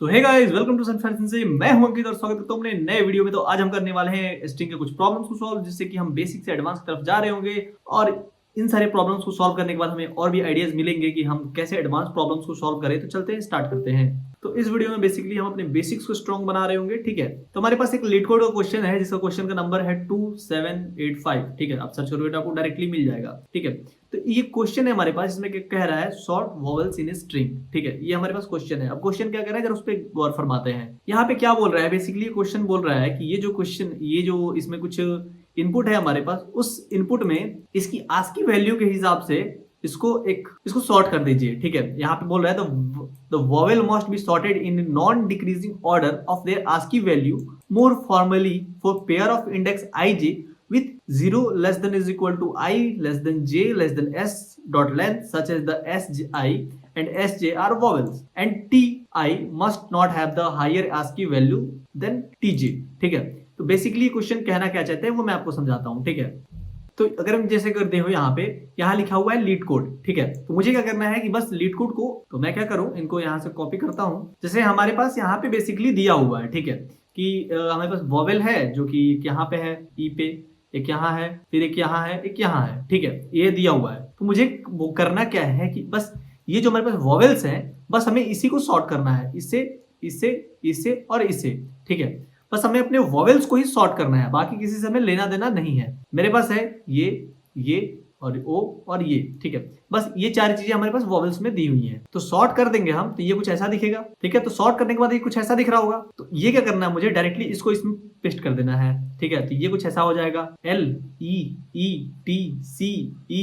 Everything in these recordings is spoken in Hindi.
तो हे गाइस, वेलकम टू सनफैशन से मैं हूं अंकित और स्वागत करता हूं अपने नए वीडियो में। तो आज हम करने वाले हैं स्ट्रिंग के कुछ प्रॉब्लम्स को सॉल्व, जिससे कि हम बेसिक से एडवांस की तरफ जा रहे होंगे। और इन सारे प्रॉब्लम्स को सॉल्व करने के बाद हमें और भी आइडियाज मिलेंगे कि हम कैसे एडवांस प्रॉब्लम्स को सॉल्व करें। तो चलते हैं, स्टार्ट करते हैं। तो इस वीडियो में बेसिकली हम अपने बेसिक्स को स्ट्रॉन्ग बना रहे होंगे, ठीक है। तो हमारे पास एक लीड कोड का क्वेश्चन है, जिसका क्वेश्चन का नंबर है 2785, ठीक है। आप सर्च करोगे तो आपको डायरेक्टली मिल जाएगा, ठीक है। तो ये क्वेश्चन है हमारे पास, जिसमें कह रहा है sort vowels in a string, ठीक है। ये हमारे पास क्वेश्चन है। अब क्वेश्चन क्या कह रहा है, जरा उस पर गौर फरमाते हैं। यहाँ पे क्या बोल रहा है, बेसिकली क्वेश्चन बोल रहा है कि ये जो इसमें कुछ इनपुट है हमारे पास, उस इनपुट में इसकी आस्की वैल्यू के हिसाब से इसको सॉर्ट कर दीजिए, ठीक है। यहाँ पे बोल रहा है the vowel must be sorted in non decreasing order of their ASCII value more formally for pair of index ij with 0 less than is equal to I less than j less than s dot length such as the si and sj are vowels and ti must not have the higher ASCII value than tj, ठीक है। तो बेसिकली क्वेश्चन कहना क्या चाहते हैं वो मैं आपको समझाता हूं, ठीक है। तो अगर हम जैसे करते हो, यहाँ लिखा हुआ है लीड कोड, ठीक है। तो मुझे क्या करना है कि बस लीड कोड को, तो मैं क्या करूं, इनको यहाँ से कॉपी करता हूं। जैसे हमारे पास यहाँ पे बेसिकली दिया हुआ है, ठीक है, कि हमारे पास वॉवेल है जो कि यहाँ पे है ई पे, एक यहाँ है, फिर एक यहाँ है, एक यहाँ है, ठीक है। ये दिया हुआ है। तो मुझे वो करना क्या है कि बस ये जो हमारे पास वॉवेल्स हैं, बस हमें इसी को सॉर्ट करना है, इससे इससे इससे और इससे, ठीक है। बस हमें अपने वॉवेल्स को ही सॉर्ट करना है, बाकी किसी से हमें लेना देना नहीं है। मेरे पास है ये और ओ और ये, ठीक है। बस ये चार चीजें हमारे पास वॉवेल्स में दी हुई हैं। तो सॉर्ट कर देंगे हम, तो ये कुछ ऐसा दिखेगा, ठीक है। तो सॉर्ट करने के बाद ये कुछ ऐसा दिख रहा होगा। तो ये क्या करना है, मुझे डायरेक्टली इसको इसमें पेस्ट कर देना है, ठीक है। तो ये कुछ ऐसा हो जाएगा, L E T C E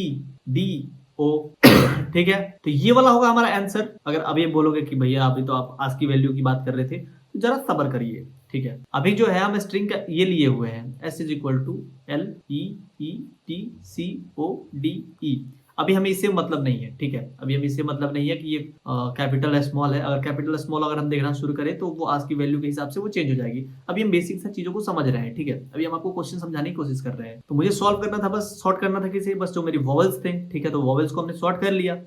D O, ठीक है। तो ये वाला होगा हमारा आंसर। अगर अब ये बोलोगे कि भैया अभी तो आप आस्की वैल्यू की बात कर रहे थे, तो जरा सब्र करिए, ठीक है। अभी जो है हम स्ट्रिंग का ये लिए हुए हैं, S is equal to L E E T C O D E। अभी हमें इससे मतलब नहीं है, ठीक है। अभी हमें इससे मतलब नहीं है कि ये कैपिटल स्मॉल है। अगर कैपिटल स्मॉल अगर हम देखना शुरू करें तो वो आस्की वैल्यू के हिसाब से वो चेंज हो जाएगी। अभी हम बेसिक सा चीजों को समझ रहे हैं, ठीक है। अभी हम आपको क्वेश्चन समझाने की कोशिश कर रहे हैं। तो मुझे सॉल्व करना था, बस सॉर्ट करना था किसी, बस जो मेरी वॉवेल्स थे, ठीक है। तो वॉवेल्स को हमने सॉर्ट कर लिया।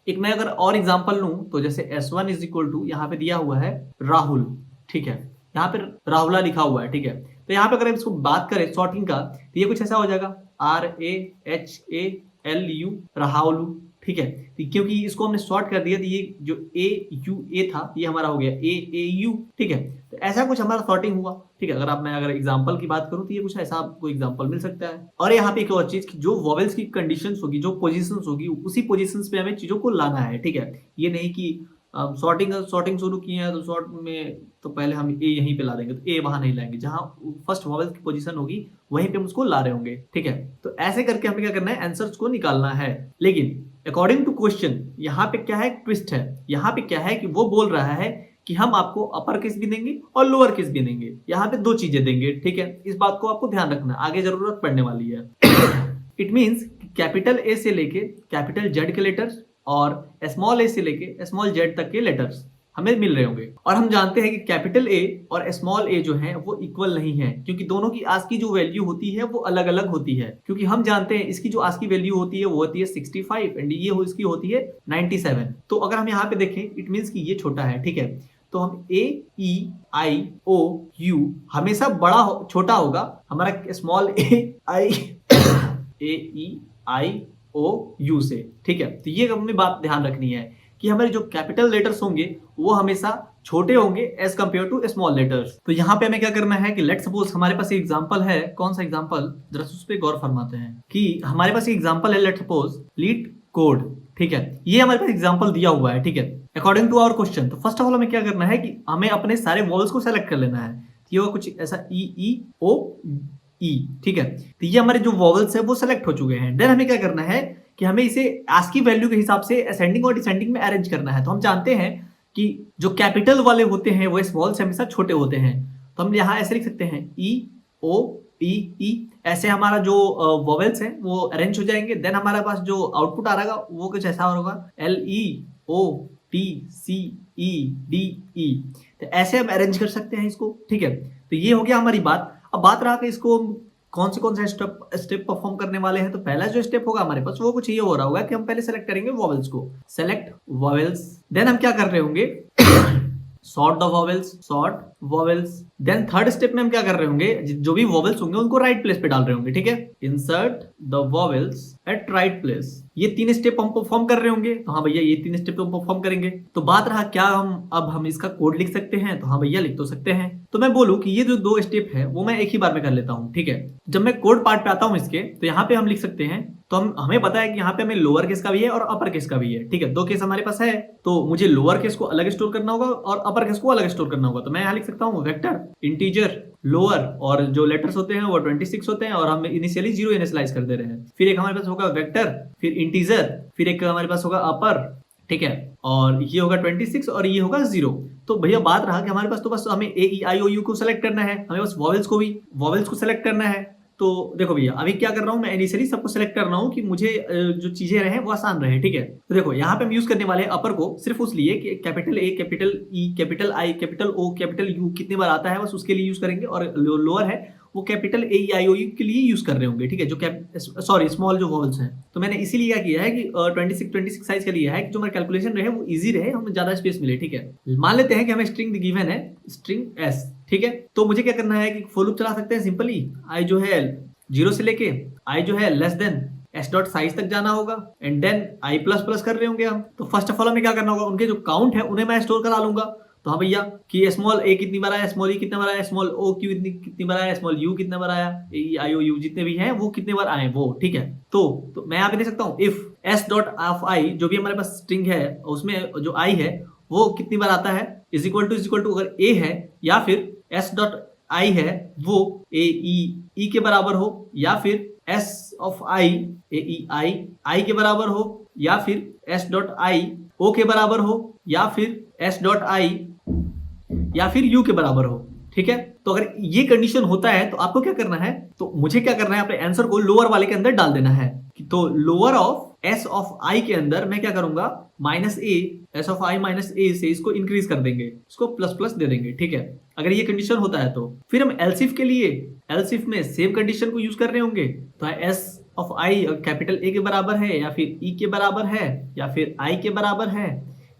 एक मैं अगर और एग्जांपल लूं, तो जैसे S1 इज इक्वल टू, यहाँ पे दिया हुआ है राहुल, ठीक है। यहाँ पे राहुला लिखा हुआ है, ठीक है। तो यहाँ पे अगर हम इसको बात करें सॉर्टिंग का, तो ये कुछ ऐसा हो जाएगा, RAHALU, राहुलू, ठीक है। तो क्योंकि इसको हमने सॉर्ट कर दिया, तो ये जो AUA था ये हमारा हो गया AAU, ठीक है। तो ऐसा कुछ हमारा सॉर्टिंग हुआ, ठीक है। अगर एग्जांपल की बात करूं, तो ये कुछ ऐसा आपको एग्जांपल मिल सकता है। और यहाँ पे एक और चीज, जो वॉवेल्स की कंडीशंस होगी, जो पोजीशंस होगी, उसी पोजीशंस पे हमें चीजों को लाना है, ठीक है। ये नहीं कि सॉर्टिंग शुरू किए हैं तो सॉर्ट में तो पहले हम ए यहीं पे ला देंगे, तो ए वहां नहीं लाएंगे, जहां फर्स्ट वॉवेल की पोजीशन होगी वहीं पे हम उसको ला रहे होंगे, ठीक है। तो ऐसे करके हमें क्या करना है, आंसर्स को निकालना है। लेकिन अकॉर्डिंग टू क्वेश्चन, यहाँ पे क्या है, ट्विस्ट है। यहाँ पे क्या है कि वो बोल रहा है कि हम आपको अपर केस भी देंगे और लोअर केस भी देंगे। यहाँ पे दो चीजें देंगे, ठीक है। इस बात को आपको ध्यान रखना, आगे जरूरत पड़ने वाली है। इट मीन्स कैपिटल ए से लेके कैपिटल जेड के लेटर्स और स्मॉल ए से लेके स्मॉल जेड तक के लेटर्स हमें मिल रहे होंगे। और हम जानते हैं कि कैपिटल ए और स्मॉल ए जो है वो इक्वल नहीं है, क्योंकि दोनों की आस्की जो वैल्यू होती है वो अलग अलग होती है। क्योंकि हम जानते हैं इसकी जो आस्की वैल्यू होती है वो होती है 65 एंड ये इसकी होती है 97। तो अगर हम यहाँ पे देखें, इट मीन्स कि ये छोटा है, ठीक है। तो हम AEIOU हमेशा छोटा होगा, हमारा स्मॉल AEIOU से, ठीक है। तो ये हमें बात ध्यान रखनी है कि हमारे जो कैपिटल लेटर्स होंगे वो हमेशा छोटे होंगे as compare to small letters. तो यहाँ पे हमें क्या करना है कि लेट सपोज हमारे पास एक एग्जांपल है। कौन सा एग्जांपल, जरा उस पे गौर फरमाते हैं कि हमारे पास एक एग्जांपल है, लेट सपोज लीड कोड, ठीक है। ये हमारे पास एग्जांपल दिया हुआ है, ठीक है, अकॉर्डिंग टू आवर क्वेश्चन। तो फर्स्ट ऑफ ऑल हमें क्या करना है कि हमें अपने सारे वॉवेल्स को सेलेक्ट कर लेना है। ये होगा कुछ ऐसा EEOE, ठीक है। तो ये हमारे जो वॉवेल्स है वो सेलेक्ट हो चुके हैं। देन हमें क्या करना है कि हमें इसे आस्की वैल्यू के हिसाब से असेंडिंग और डिसेंडिंग में अरेंज करना है। तो हम जानते हैं कि जो कैपिटल वाले होते हैं वो स्मॉल से हमेशा छोटे होते हैं। तो हम यहाँ ऐसे लिख सकते हैं EOEE, ऐसे हमारा जो वॉवेल्स हैं वो अरेंज हो जाएंगे। देन हमारे पास जो आउटपुट आ रहा है वो कुछ ऐसा होगा, LEOTCEDE। तो ऐसे हम अरेंज कर सकते हैं इसको, ठीक है। तो ये हो गया हमारी बात। अब बात रहा कि इसको कौन से स्टेप परफॉर्म करने वाले हैं। तो पहला जो स्टेप होगा हमारे पास वो कुछ ये हो रहा होगा कि हम पहले सेलेक्ट करेंगे वॉवेल्स को, सेलेक्ट वॉवेल्स। देन हम क्या कर रहे होंगे sort the vowels, sort vowels. Then third step में हम क्या कर रहे होंगे, जो भी वॉवेल्स होंगे उनको राइट प्लेस पे डाल रहे होंगे, ठीक है। Insert the vowels at right place. ये 3 स्टेप हम परफॉर्म कर रहे होंगे, तो हाँ भैया ये 3 स्टेप तो हम परफॉर्म करेंगे। तो बात रहा क्या हम इसका कोड लिख सकते हैं, तो हाँ भैया लिख तो सकते हैं। तो मैं बोलूं कि ये जो 2 स्टेप है वो मैं एक ही बार में कर लेता हूँ, ठीक है। जब मैं कोड पार्ट पे आता हूँ इसके, तो यहाँ पे हम लिख सकते हैं, तो हमें पता है कि यहाँ पे हमें लोअर केस का भी है और अपर केस का भी है, ठीक है। 2 केस हमारे पास है, तो मुझे लोअर केस को अलग स्टोर करना होगा और अपर केस को अलग स्टोर करना होगा। तो मैं यहाँ लिख सकता हूँ वेक्टर इंटीजर लोअर, और जो लेटर्स होते हैं वो 26 होते हैं और हम इनिशियली 0 इनिशियलाइज कर दे रहे हैं। फिर एक हमारे पास होगा वेक्टर, फिर इंटीजर, फिर एक हमारे पास होगा अपर, ठीक है, और ये होगा 26 और ये होगा 0। तो भैया बात रहा कि हमारे पास तो बस हमें ए ई आई ओ यू को सेलेक्ट करना है, हमें बस वॉवेल्स को सेलेक्ट करना है। तो देखो भैया अभी क्या कर रहा हूं मैं, इनिशियली सबको सेलेक्ट कर रहा हूं कि मुझे जो चीजें रहे वो आसान रहे, ठीक है। तो देखो यहाँ पे हम यूज करने वाले हैं अपर को सिर्फ उसलिए कि capital A, capital E, capital I, capital O, capital U कितनी बार आता है बस उसके लिए यूज करेंगे, और लोअर है वो capital A E I O you के लिए यूज कर रहे होंगे, ठीक है, जो स्मॉल जो वॉवल्स हैं। तो मैंने इसीलिए क्या किया है कि 26 साइज का लिया है कि जो हमारा कैलकुलेशन रहे वो इजी रहे, हमें ज्यादा स्पेस मिले, ठीक है। मान लेते हैं कि हमें स्ट्रिंग गिवन है, स्ट्रिंग एस, ठीक है। तो मुझे क्या करना है कि फॉर लूप चला सकते हैं सिंपली, आई जो है 0 से लेके आई जो है less than S dot size तक जाना होगा, and then I plus plus कर रहे होंगे हम। तो फर्स्ट ऑफ ऑल हमें क्या करना होगा, उनके जो काउंट है उन्हें मैं स्टोर करा लूंगा। तो हाँ भैया कि स्मॉल ए कितनी बार आया, स्मॉल ई कितना बार आया, स्मॉल ओ क्यू कितनी बार आया, स्मॉल यू कितना बार आया, ए आई ओ यू जितने भी हैं वो कितने बार आए वो, ठीक है। तो मैं यहाँ पे देख सकता हूँ इफ एस डॉट ऑफ आई, जो भी हमारे पास स्ट्रिंग है उसमें जो आई है वो कितनी बार आता है, इज इक्वल टू अगर ए है या फिर एस डॉट आई है वो ए ई के बराबर हो, या फिर एस ऑफ आई ए ई आई के बराबर हो, या फिर एस डॉट आई ओ के बराबर हो, या फिर एस डॉट आई या फिर यू के बराबर हो, ठीक है। तो अगर ये कंडीशन होता है तो आपको क्या करना है, तो मुझे क्या करना है, अपने आंसर को लोअर वाले के अंदर डाल देना है। तो lower of S of I के अंदर मैं क्या करूंगा, minus A, S of I minus A से इसको इंक्रीज कर देंगे, इसको प्लस प्लस दे देंगे, ठीक है। अगर ये कंडीशन होता है तो फिर हम एलसिफ के लिए, एलसिफ में सेम कंडीशन को यूज कर रहे होंगे। तो S of I capital A के बराबर है, या फिर ई के बराबर है, या फिर आई के बराबर है,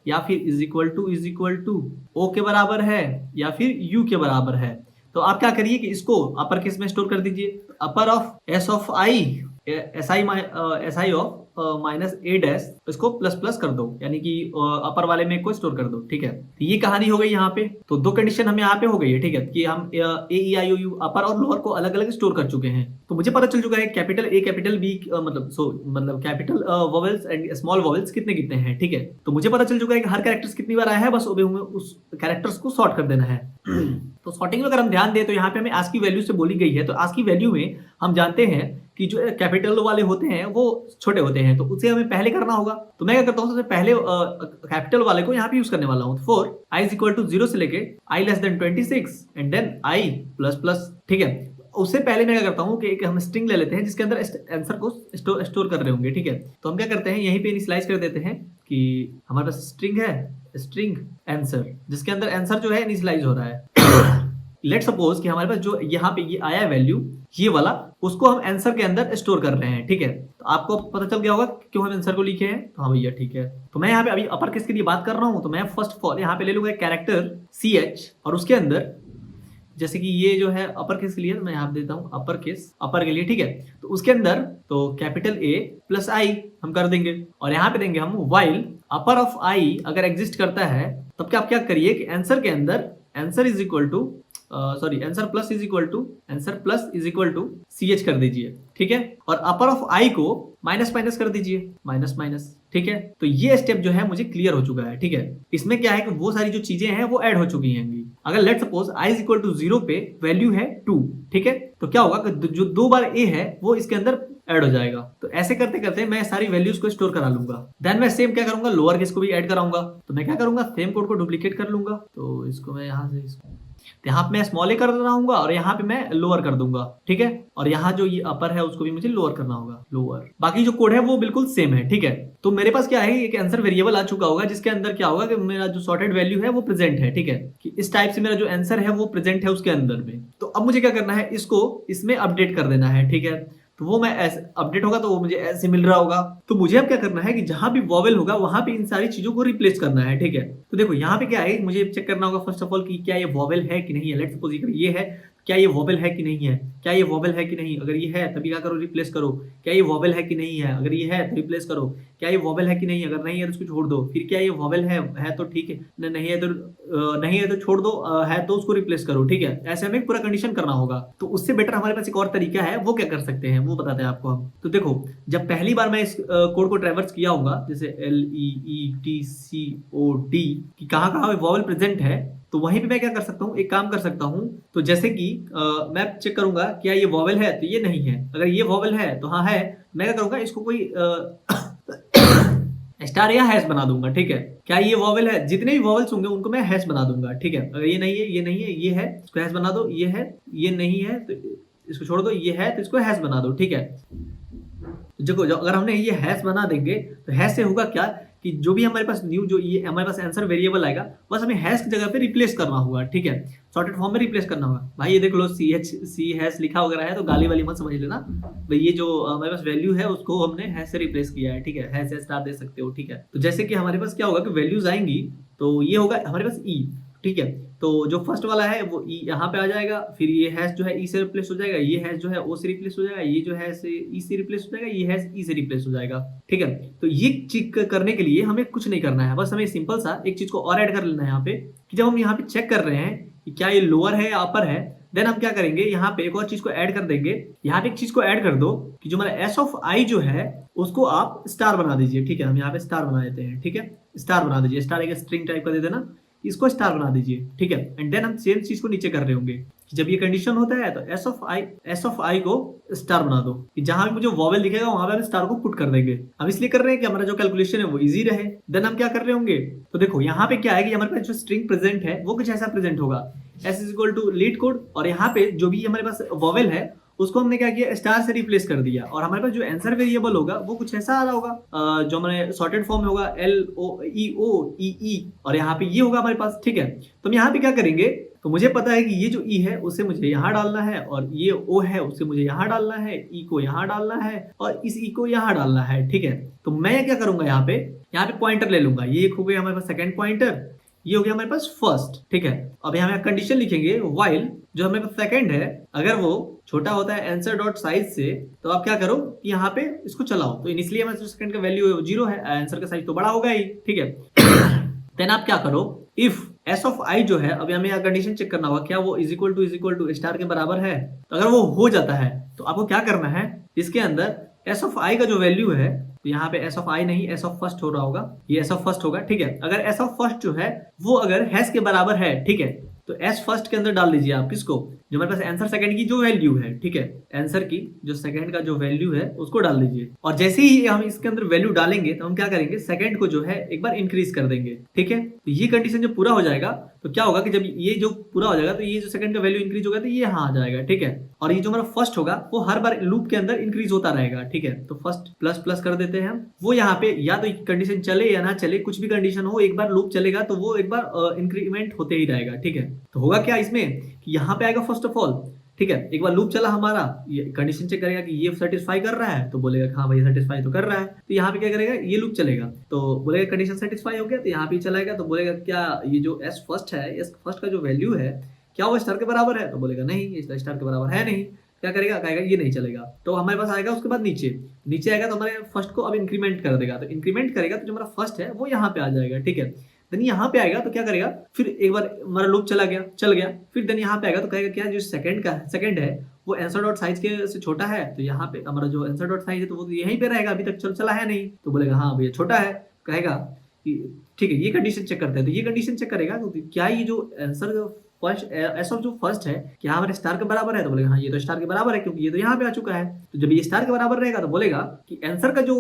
या फिर इज इक्वल टू ओ के बराबर है, या फिर यू के बराबर है। तो आप क्या करिए कि इसको अपर केस में स्टोर कर दीजिए। Upper of S of I, S I of minus A dash, इसको प्लस प्लस कर दो, यानी कि अपर वाले में को स्टोर कर दो, ठीक है। तो ये कहानी हो गई यहाँ पे। तो 2 कंडीशन हम यहाँ पे हो गई है, ठीक है, कि हम ए ई आई ओ यू अपर और लोअर को अलग अलग स्टोर कर चुके हैं। तो मुझे पता चल चुका है कैपिटल ए, कैपिटल बी, मतलब capital vowels and small vowels कितने कितने हैं, ठीक है। तो मुझे पता चल चुका है कि हर कैरेक्टर्स कितनी बार आया है, बस हमें उस कैरेक्टर्स को सॉर्ट कर देना है। तो सॉर्टिंग में अगर हम ध्यान दें तो यहाँ पे हमें आज की वैल्यू से बोली गई है, तो आज की वैल्यू में हम जानते हैं कि जो कैपिटल वाले होते हैं वो छोटे होते हैं, तो उसे हमें पहले करना होगा। तो मैं क्या करता हूँ, सबसे पहले कैपिटल वाले को यहाँ पे यूज करने वाला हूँ। For I is equal to 0 से लेके I less than 26 and then I plus plus, ठीक है। उससे पहले मैं क्या करता हूँ कि एक हम स्ट्रिंग ले लेते हैं जिसके अंदर आंसर को स्टोर कर रहे होंगे, ठीक है। तो हम क्या करते हैं, यहीं पे इनिशियलाइज कर देते हैं कि हमारे पास स्ट्रिंग है, स्ट्रिंग आंसर, जिसके अंदर आंसर जो है इनिशियलाइज हो रहा है। लेट सपोज कि हमारे पास जो यहाँ पे ये आया है वैल्यू, ये वाला, उसको हम आंसर के अंदर स्टोर कर रहे हैं, ठीक है। तो आपको पता चल गया होगा क्यों हम आंसर को लिखे हैं। तो हाँ भैया ठीक है। तो मैं यहाँ पे अभी अपर केस के लिए बात कर रहा हूँ, तो मैं फर्स्ट ऑफ ऑल यहाँ पे ले लूंगा कैरेक्टर CH, और उसके अंदर जैसे कि ये जो है अपर केस के लिए, तो मैं यहाँ देता हूँ अपर केस, अपर के लिए, ठीक है। तो उसके अंदर तो कैपिटल A प्लस आई हम कर देंगे, और यहाँ पे देंगे हम वाइल अपर ऑफ आई अगर एग्जिस्ट करता है, तब क्या आप क्या करिए कि आंसर के अंदर answer is equal to answer plus is equal to CH कर दीजिए, ठीक है। और अपर ऑफ आई को माइनस माइनस कर दीजिए, माइनस माइनस, ठीक है। तो ये स्टेप जो है मुझे क्लियर हो चुका है, ठीक है। इसमें क्या है कि वो सारी जो चीजें हैं वो ऐड हो चुकी हैं। अगर let suppose i is equal to 0 पे वैल्यू है 2, ठीक है, तो क्या होगा कि जो 2 बार ए है वो इसके अंदर ऐड हो जाएगा। तो ऐसे करते करते मैं सारी वैल्यूज को स्टोर करा लूंगा। देन मैं सेम क्या करूंगा, लोअर केस को भी ऐड कराऊंगा। तो मैं क्या करूंगा, सेम कोड को डुप्लीकेट कर लूंगा। तो इसको मैं यहाँ से यहाँ पे मैं स्मॉल ए कर रहा हूँ और यहाँ पे मैं लोअर कर दूंगा, ठीक है। और यहाँ जो ये अपर है उसको भी मुझे लोअर करना होगा, लोअर। बाकी जो कोड है वो बिल्कुल सेम है, ठीक है। तो मेरे पास क्या है, एक आंसर वेरिएबल आ चुका होगा जिसके अंदर क्या होगा कि मेरा जो सॉर्टेड वैल्यू है वो प्रेजेंट है, ठीक है, कि इस टाइप से मेरा जो आंसर है वो प्रेजेंट है उसके अंदर में। तो अब मुझे क्या करना है, इसको इसमें अपडेट कर देना है, ठीक है। तो वो मैं ऐसे अपडेट होगा तो वो मुझे ऐसे मिल रहा होगा। तो मुझे अब क्या करना है कि जहां भी वॉवेल होगा वहां पे इन सारी चीजों को रिप्लेस करना है, ठीक है। तो देखो यहाँ पे क्या है, मुझे चेक करना होगा फर्स्ट ऑफ ऑल कि क्या ये वॉवेल है कि नहीं है। लेट्स सपोज ये है, क्या ये वॉवेल है कि नहीं है, क्या ये वॉवेल है कि नहीं। अगर ये है तभी क्या करो, रिप्लेस करो। क्या ये वॉवेल है कि नहीं है, अगर ये है तो रिप्लेस करो। क्या ये वॉवेल है कि नहीं, अगर नहीं है तो उसको छोड़ दो। फिर क्या ये वॉवेल है तो ठीक है, नहीं है तो नहीं है तो छोड़ दो, है तो उसको रिप्लेस करो, ठीक है। ऐसे हमें पूरा कंडीशन करना होगा। तो उससे बेटर हमारे पास एक और तरीका है, वो क्या कर सकते हैं वो बताते हैं आपको हम। तो देखो, जब पहली बार मैं इस कोड को ट्रैवर्स किया होगा, जैसे LEETCOD कि कहाँ कहाँ वॉवेल प्रेजेंट है, तो वहीं पे मैं क्या कर सकता हूँ, एक काम कर सकता हूँ। तो जैसे कि मैं चेक करूंगा क्या ये वॉवेल है, तो ये नहीं है। अगर ये वॉवेल है तो हाँ है, मैं क्या करूंगा, इसको कोई स्टार या हैश बना दूंगा, ठीक है। क्या ये वॉवेल है, जितने भी वॉवेल्स होंगे उनको मैं हैश बना दूंगा, ठीक है। अगर ये नहीं है, ये नहीं है, ये है, इसको हैश बना दो। ये है, ये नहीं है तो इसको छोड़ दो। ये है तो इसको हैश बना दो, ठीक है। देखो अगर हमने ये हैश बना देंगे तो हैश से होगा क्या कि जो भी हमारे पास न्यू जो ये हमारे पास आंसर वेरिएबल आएगा, बस हमें हैश की जगह पे रिप्लेस करना होगा, ठीक है। सॉर्टेड फॉर्म में रिप्लेस करना होगा। भाई ये देख लो सी हैश लिखा वगैरह है, तो गाली वाली मत समझ लेना भाई। ये जो हमारे पास वैल्यू है उसको हमने हैश से रिप्लेस किया है, ठीक है। हैश से स्टार दे सकते हो, ठीक है। तो जैसे कि हमारे पास क्या होगा कि वैल्यूज आएंगी, तो ये होगा हमारे पास ई, ठीक है। तो जो फर्स्ट वाला है वो ई यहाँ पे आ जाएगा, फिर ये हैश जो है ई से रिप्लेस हो जाएगा, ये हैश जो है ओ से रिप्लेस हो जाएगा, ये जो है ई से रिप्लेस हो जाएगा, ये हैश ई से रिप्लेस हो जाएगा, ठीक है। तो ये चीज करने के लिए हमें कुछ नहीं करना है, बस हमें सिंपल सा एक चीज को और ऐड कर लेना है यहाँ पे कि जब हम यहाँ पे चेक कर रहे हैं कि क्या ये लोअर है या अपर है, देन हम क्या करेंगे, यहाँ पे एक और चीज को ऐड कर देंगे। यहाँ पे एक चीज को ऐड कर दो कि जो हमारा एस ऑफ आई जो है उसको आप स्टार बना दीजिए, ठीक है। हम यहाँ पे स्टार बना देते हैं, ठीक है। स्टार बना दीजिए, स्टार एक स्ट्रिंग टाइप का दे देना, इसको स्टार बना दीजिए, ठीक है। एंड देन हम सेम चीज को नीचे कर रहे होंगे कि जब ये कंडीशन होता है तो एस ऑफ आई को स्टार बना दो कि जहां भी मुझे वॉवेल दिखेगा वहां पे हम स्टार को पुट कर देंगे। हम इसलिए कर रहे हैं कि हमारा जो कैलकुलेशन है वो इजी रहे। देन हम क्या कर रहे होंगे, तो देखो यहाँ पे क्या है कि हमारे पास जो स्ट्रिंग प्रेजेंट है वो कुछ ऐसा प्रेजेंट होगा, S is equal to LeetCode, और यहाँ पे जो भी हमारे पास वॉवेल है उसको हमने क्या किया, स्टार से रिप्लेस कर दिया। और हमारे पास जो आंसर वेरिएबल होगा वो कुछ ऐसा आ रहा होगा, जो हमारे सॉर्टेड फॉर्म में होगा LOEOEE, और यहाँ पे ये होगा हमारे पास, ठीक है। तो हम यहाँ पे क्या करेंगे, तो मुझे पता है कि ये जो ई है उसे मुझे यहाँ डालना है, और ये ओ है उसे मुझे यहाँ डालना है, ई को यहाँ डालना है, और इस ई को यहाँ डालना है, ठीक है। तो मैं क्या करूंगा, यहाँ पे पॉइंटर ले लूंगा। ये एक हो गया हमारे पास सेकंड पॉइंटर, ये हो गया हमारे पास फर्स्ट, ठीक है। अब यहाँ कंडीशन लिखेंगे व्हाइल जो हमारे पास सेकंड है, अगर वो छोटा होता है आंसर डॉट साइज से, तो आप क्या करो कि यहाँ पे इसको चलाओ। तो इनिशियली हमारे जो सेकंड का वैल्यू है 0 है, आंसर का साइज तो बड़ा होगा ही, ठीक है। देन आप क्या करो, इफ एस ऑफ आई जो है, अब हमें यहाँ कंडीशन चेक करना होगा क्या वो इज इक्वल टू स्टार के बराबर है। तो अगर वो हो जाता है तो आपको क्या करना है, इसके अंदर एस ऑफ आई का जो वैल्यू है, तो यहाँ पे एस ऑफ आई नहीं एस ऑफ फर्स्ट हो रहा होगा, ये एस ऑफ फर्स्ट होगा, ठीक है। अगर एस ऑफ फर्स्ट जो है वो अगर हैश के बराबर है, ठीक है, तो एस फर्स्ट के अंदर डाल दीजिए आप किसको, जो हमारे पास आंसर सेकंड की जो वैल्यू है, ठीक है। आंसर की जो सेकंड का जो वैल्यू है उसको डाल दीजिए। और जैसे ही हम इसके अंदर वैल्यू डालेंगे तो हम क्या करेंगे, सेकंड को जो है एक बार इंक्रीज कर देंगे, ठीक है। तो ये कंडीशन जब पूरा हो जाएगा तो क्या होगा कि जब ये जो पूरा हो जाएगा तो ये जो सेकंड का वैल्यू इंक्रीज होगा तो ये यहाँ आ जाएगा, ठीक है। और ये जो हमारा फर्स्ट होगा वो हर बार लूप के अंदर इंक्रीज होता रहेगा, ठीक है। तो फर्स्ट प्लस प्लस कर देते हैं हम, वो यहाँ पे या तो कंडीशन चले या ना चले, कुछ भी कंडीशन हो, एक बार लूप चलेगा तो वो एक बार इंक्रीमेंट होते ही रहेगा, ठीक है। तो होगा क्या इसमें कि यहाँ पे आएगा फर्स्ट ऑफ ऑल, ठीक है। एक बार लूप चला हमारा, ये कंडीशन चेक करेगा कि ये सेटिस्फाई कर रहा है, तो बोलेगा हाँ भाई सेटिस्फाई तो कर रहा है। तो यहाँ पे क्या करेगा, ये लूप चलेगा तो बोलेगा कंडीशन सेटिस्फाई हो गया, तो यहाँ पे चलाएगा तो बोलेगा क्या ये जो एस फर्स्ट है, एस फर्स्ट का जो वैल्यू है क्या वो स्टार के बराबर है, तो बोलेगा नहीं ये स्टार के बराबर है नहीं। क्या करेगा, कहेगा ये नहीं चलेगा। तो हमारे पास आएगा उसके बाद नीचे आएगा तो हमारे फर्स्ट को अब इंक्रीमेंट कर देगा, तो इंक्रीमेंट करेगा तो जो हमारा फर्स्ट है वो यहाँ पे आ जाएगा, ठीक है। देन यहाँ पे आएगा तो क्या करेगा, फिर एक बार हमारा लूप चल गया, फिर देन यहाँ पे आएगा तो कहेगा क्या जो सेकंड है वो आंसर डॉट साइज के से छोटा है, तो यहाँ पे हमारा जो आंसर डॉट साइज है तो वो यहीं पे रहेगा, अभी तक चला है नहीं, तो बोलेगा हाँ भैया छोटा है। कहेगा कि ठीक है, ये कंडीशन चेक करते हैं, तो ये कंडीशन चेक करेगा तो क्या ये जो आंसर फर्स्ट एस ऑफ जो फर्स्ट है क्या हमारे स्टार के बराबर है, तो बोलेगा हाँ ये तो स्टार के बराबर है क्योंकि ये तो यहाँ पे आ चुका है। तो जब ये स्टार के बराबर रहेगा तो बोलेगा कि आंसर का जो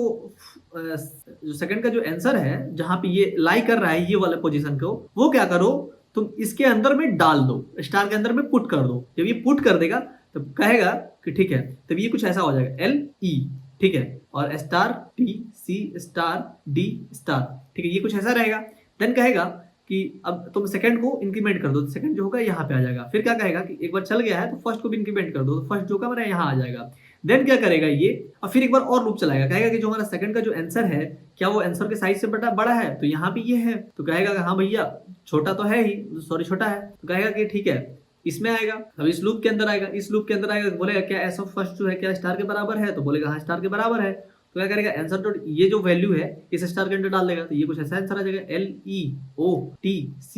सेकंड का जो आंसर है जहां पे ये लाई कर रहा है ये वाले पोजीशन को, वो क्या करो तुम इसके अंदर में डाल दो, स्टार के अंदर में पुट कर दो। जब ये पुट कर देगा तो कहेगा कि ठीक है, तब ये कुछ ऐसा हो जाएगा LE, ठीक है, और star TC star D star, ठीक है, ये कुछ ऐसा रहेगा। देन कहेगा कि अब तुम सेकंड को इंक्रीमेंट कर दो, तो सेकंड जो होगा यहाँ पे आ जाएगा। फिर क्या कहेगा कि एक बार चल गया है तो फर्स्ट को भी इंक्रीमेंट कर दो, तो फर्स्ट जो का मेरा यहाँ आ जाएगा। देन क्या करेगा ये, और फिर एक बार और लूप चलाएगा, कहेगा कि जो हमारा सेकंड का जो आंसर है क्या वो आंसर के साइज से बड़ा है, तो यहाँ पे ये है, तो कहेगा कि हाँ भैया छोटा तो है ही, सॉरी छोटा है, तो कहेगा कि ठीक है इसमें आएगा। अब इस लूप के अंदर आएगा, इस लूप के अंदर आएगा, बोलेगा क्या एस ऑफ फर्स्ट जो है क्या स्टार के बराबर है, तो बोलेगा हाँ स्टार के बराबर है, तो क्या करेगा आंसर डॉट ये जो वैल्यू है इस स्टार के अंदर डाल देगा, तो ये कुछ ऐसा आंसर आ जाएगा LEOTC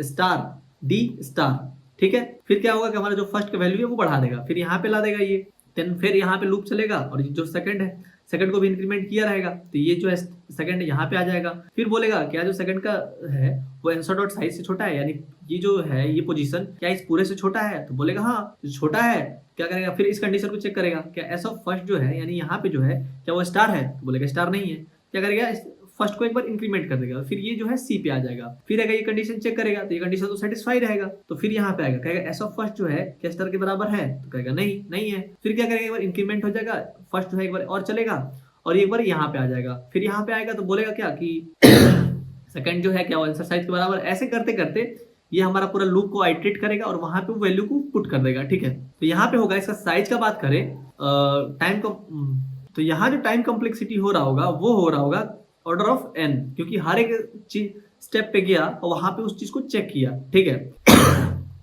स्टार D स्टार। ठीक है, फिर क्या होगा कि हमारा जो फर्स्ट का वैल्यू है वो बढ़ा देगा, फिर यहाँ पे ला देगा ये, देन फिर यहाँ पे लूप चलेगा और जो सेकंड है सेकंड को भी इंक्रीमेंट किया रहेगा, तो ये जो है सेकंड यहाँ पे आ जाएगा, फिर बोलेगा क्या जो सेकंड का है वो आंसर डॉट साइज से छोटा है, यानी ये जो है ये पोजीशन क्या इस पूरे से छोटा है, तो बोलेगा हाँ छोटा है, क्या करेगा फिर इस कंडीशन को चेक करेगा क्या एस ऑफ फर्स्ट जो है यानी यहाँ पे जो है क्या वो स्टार है, तो बोलेगा स्टार नहीं है, क्या करेगा फर्स्ट को एक बार इंक्रीमेंट कर देगा, फिर ये जो है सी पे आ जाएगा, फिर अगर ये कंडीशन चेक करेगा तो ये कंडीशन तो सेटिस्फाई रहेगा, तो फिर यहाँ पे आएगा कहेगा एस ऑफ फर्स्ट जो है क्या स्टार के बराबर है, तो कहेगा नहीं नहीं है, फिर क्या करेगा एक बार इंक्रीमेंट हो जाएगा, फर्स्ट जो है एक बार और चलेगा और एक बार यहाँ पे आ जाएगा, फिर यहाँ पे आएगा तो बोलेगा क्या कि सेकंड जो है क्या वो आंसर साइज के बराबर, ऐसे करते करते ये हमारा पूरा लूप को आइटरेट करेगा और वहां पे वैल्यू को पुट कर देगा। ठीक है, तो यहाँ पे होगा इसका साइज का बात करें टाइम को, तो यहाँ जो टाइम कॉम्प्लेक्सिटी हो रहा होगा वो हो रहा होगा ऑर्डर ऑफ n, क्योंकि हर एक चीज स्टेप पे गया और वहां पे उस चीज को चेक किया। ठीक है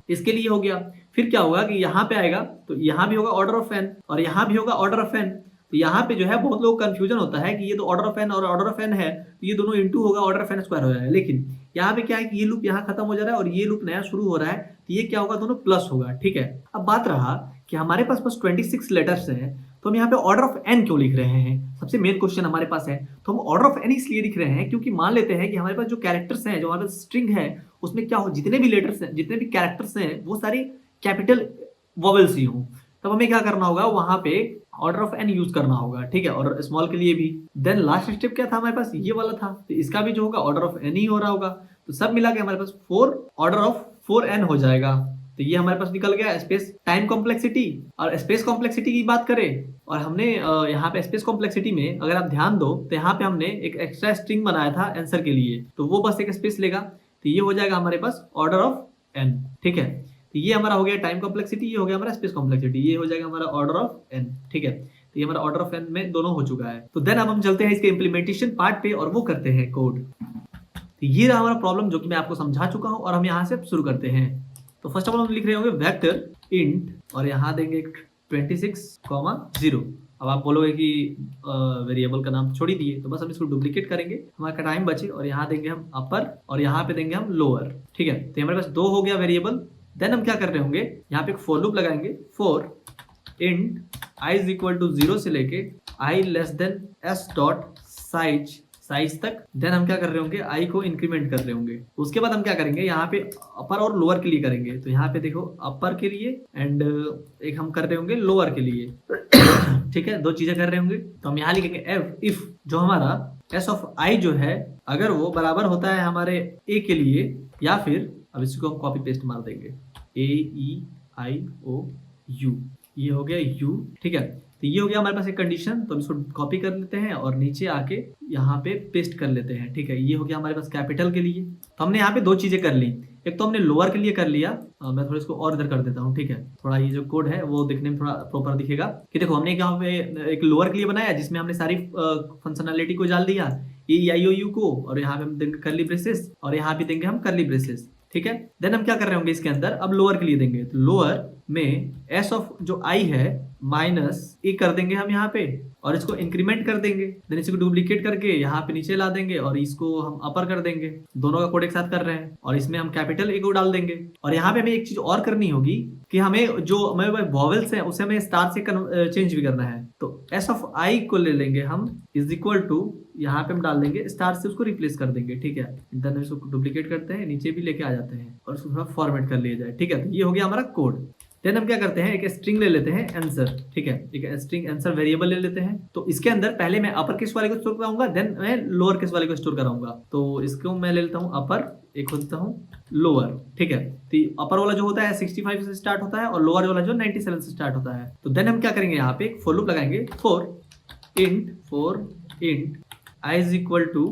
इसके लिए हो गया, फिर क्या होगा कि यहाँ पे आएगा तो यहाँ भी होगा ऑर्डर ऑफ n और यहाँ भी होगा ऑर्डर ऑफ n, तो यहाँ पे जो है बहुत लोग कंफ्यूजन होता है कि ये तो ऑर्डर ऑफ n और ऑर्डर ऑफ n है, तो ये दोनों इनटू होगा ऑर्डर ऑफ n स्क्वायर हो जाएगा, लेकिन यहाँ पे क्या है कि ये लूप यहाँ खत्म हो जा रहा है और ये लूप नया शुरू हो रहा है, तो ये क्या होगा दोनों प्लस होगा। ठीक है, अब बात रहा कि हमारे पास बस 26 लेटर्स हैं, तो हम यहाँ पे ऑर्डर ऑफ n क्यों लिख रहे हैं, सबसे मेन क्वेश्चन हमारे पास है, तो हम ऑर्डर ऑफ n इसलिए लिख रहे हैं क्योंकि मान लेते हैं कि हमारे पास जो कैरेक्टर्स हैं, जो हमारे पास स्ट्रिंग है उसमें क्या हो, जितने भी लेटर्स हैं जितने भी कैरेक्टर्स हैं वो सारे कैपिटल वोवेल्स ही हों, तब हमें क्या करना होगा वहां पे ऑर्डर ऑफ n यूज करना होगा। ठीक है, और स्मॉल के लिए भी। देन लास्ट स्टेप क्या था हमारे पास, ये वाला था, तो इसका भी जो होगा ऑर्डर ऑफ n ही हो रहा होगा, तो सब मिला के हमारे पास 4 ऑर्डर ऑफ 4n हो जाएगा, तो ये हमारे पास निकल गया स्पेस टाइम कॉम्प्लेक्सिटी। और स्पेस कॉम्प्लेक्सिटी की बात करें, और हमने यहाँ पे स्पेस कॉम्प्लेक्सिटी में अगर आप ध्यान दो तो यहाँ पे हमने एक एक्स्ट्रा स्ट्रिंग बनाया था आंसर के लिए, तो वो बस एक स्पेस लेगा, तो ये हो जाएगा हमारे पास ऑर्डर ऑफ n। ठीक है, तो ये हमारा हो गया टाइम कॉम्प्लेक्सिटी, ये हो गया हमारा स्पेस कॉम्प्लेक्सिटी, ये हो जाएगा हमारा ऑर्डर ऑफ n। ठीक है, तो ये हमारा ऑर्डर ऑफ n में दोनों हो चुका है। तो देन अब हम चलते हैं इसके इम्प्लीमेंटेशन पार्ट पे और वो करते हैं कोड। तो ये रहा हमारा प्रॉब्लम जो कि मैं आपको समझा चुका हूँ और हम यहाँ से शुरू करते हैं। तो फर्स्ट ऑफ ऑल हम लिख रहे होंगे वेक्टर इंट और यहाँ देंगे 26,0। अब आप बोलोगे कि वेरिएबल का नाम छोड़ ही दिए, तो बस हम इसको डुप्लीकेट करेंगे, हमारा टाइम बचे, और यहाँ देंगे हम अपर और यहाँ पे देंगे हम लोअर। ठीक है, तो हमारे पास 2 हो गया वेरिएबल। देन हम क्या कर रहे होंगे, यहाँ पे एक फॉर लूप लगाएंगे, for int i is equal to 0 से लेके i less than s dot size तक। देन हम क्या कर रहे होंगे, i को इंक्रीमेंट कर रहे होंगे। उसके बाद हम क्या करेंगे, यहाँ पे अपर और लोअर के लिए करेंगे, तो यहाँ पे देखो अपर के लिए एंड एक हम कर रहे होंगे लोअर के लिए। ठीक है, 2 चीजें कर रहे होंगे, तो हम यहाँ लिखेंगे इफ जो हमारा s ऑफ i जो है अगर वो बराबर होता है हमारे a के लिए, या फिर अब इसको हम कॉपी पेस्ट मार देंगे AEIOU, ये हो गया u। ठीक है, तो ये हो गया हमारे पास एक कंडीशन, तो हम इसको कॉपी कर लेते हैं और नीचे आके यहाँ पे पेस्ट कर लेते हैं। ठीक है, ये हो गया हमारे पास कैपिटल के लिए। तो हमने यहाँ पे 2 चीजें कर ली, एक तो हमने लोअर के लिए कर लिया, मैं थोड़ा इसको और इधर कर देता हूँ। ठीक है, थोड़ा ये जो कोड है वो दिखने में थोड़ा प्रॉपर दिखेगा कि देखो हमने यहाँ पे एक लोअर के लिए बनाया जिसमें हमने सारी फंक्शनैलिटी को डाल दिया AEIOU को, और यहाँ पे हम देंगे कर्ली ब्रेसेस और यहाँ पे देंगे हम कर्ली ब्रेसेस। ठीक है, देन हम क्या कर रहे होंगे इसके अंदर, अब लोअर के लिए देंगे, तो लोअर में s ऑफ जो i है माइनस ए कर देंगे हम यहाँ पे, और इसको इंक्रीमेंट कर देंगे, देन इसको डुप्लीकेट करके यहाँ पे नीचे ला देंगे और इसको हम अपर कर देंगे। दोनों का कोड एक साथ कर रहे हैं, और इसमें हम कैपिटल ए को डाल देंगे। और यहाँ पे हमें एक चीज और करनी होगी कि हमें जो हमारे वॉवेल्स हैं उसे हमें स्टार से चेंज भी करना है, तो s ऑफ i को ले लेंगे हम इज इक्वल टू, यहाँ पे हम डाल देंगे स्टार से उसको रिप्लेस कर देंगे। ठीक है, देन इसको डुप्लीकेट करते हैं, नीचे भी लेके आ जाते हैं और उसको थोड़ा फॉर्मेट कर लिया जाए। ठीक है, तो ये हो गया हमारा कोड। देन हम क्या करते हैं, एक स्ट्रिंग ले लेते हैं आंसर। ठीक है, एक स्ट्रिंग आंसर वेरिएबल ले लेते हैं, तो इसके अंदर पहले मैं अपर केस वाले को स्टोर कराऊंगा, देन मैं लोअर केस वाले को स्टोर कराऊंगा। तो इसको मैं ले लेता हूँ अपर, एक होता हूँ लोअर। ठीक है, तो अपर वाला जो होता है 65 से स्टार्ट होता है और लोअर वाला जो 97 से स्टार्ट होता है। तो देन हम क्या करेंगे, यहाँ पे एक फॉर लूप लगाएंगे, for int i is equal to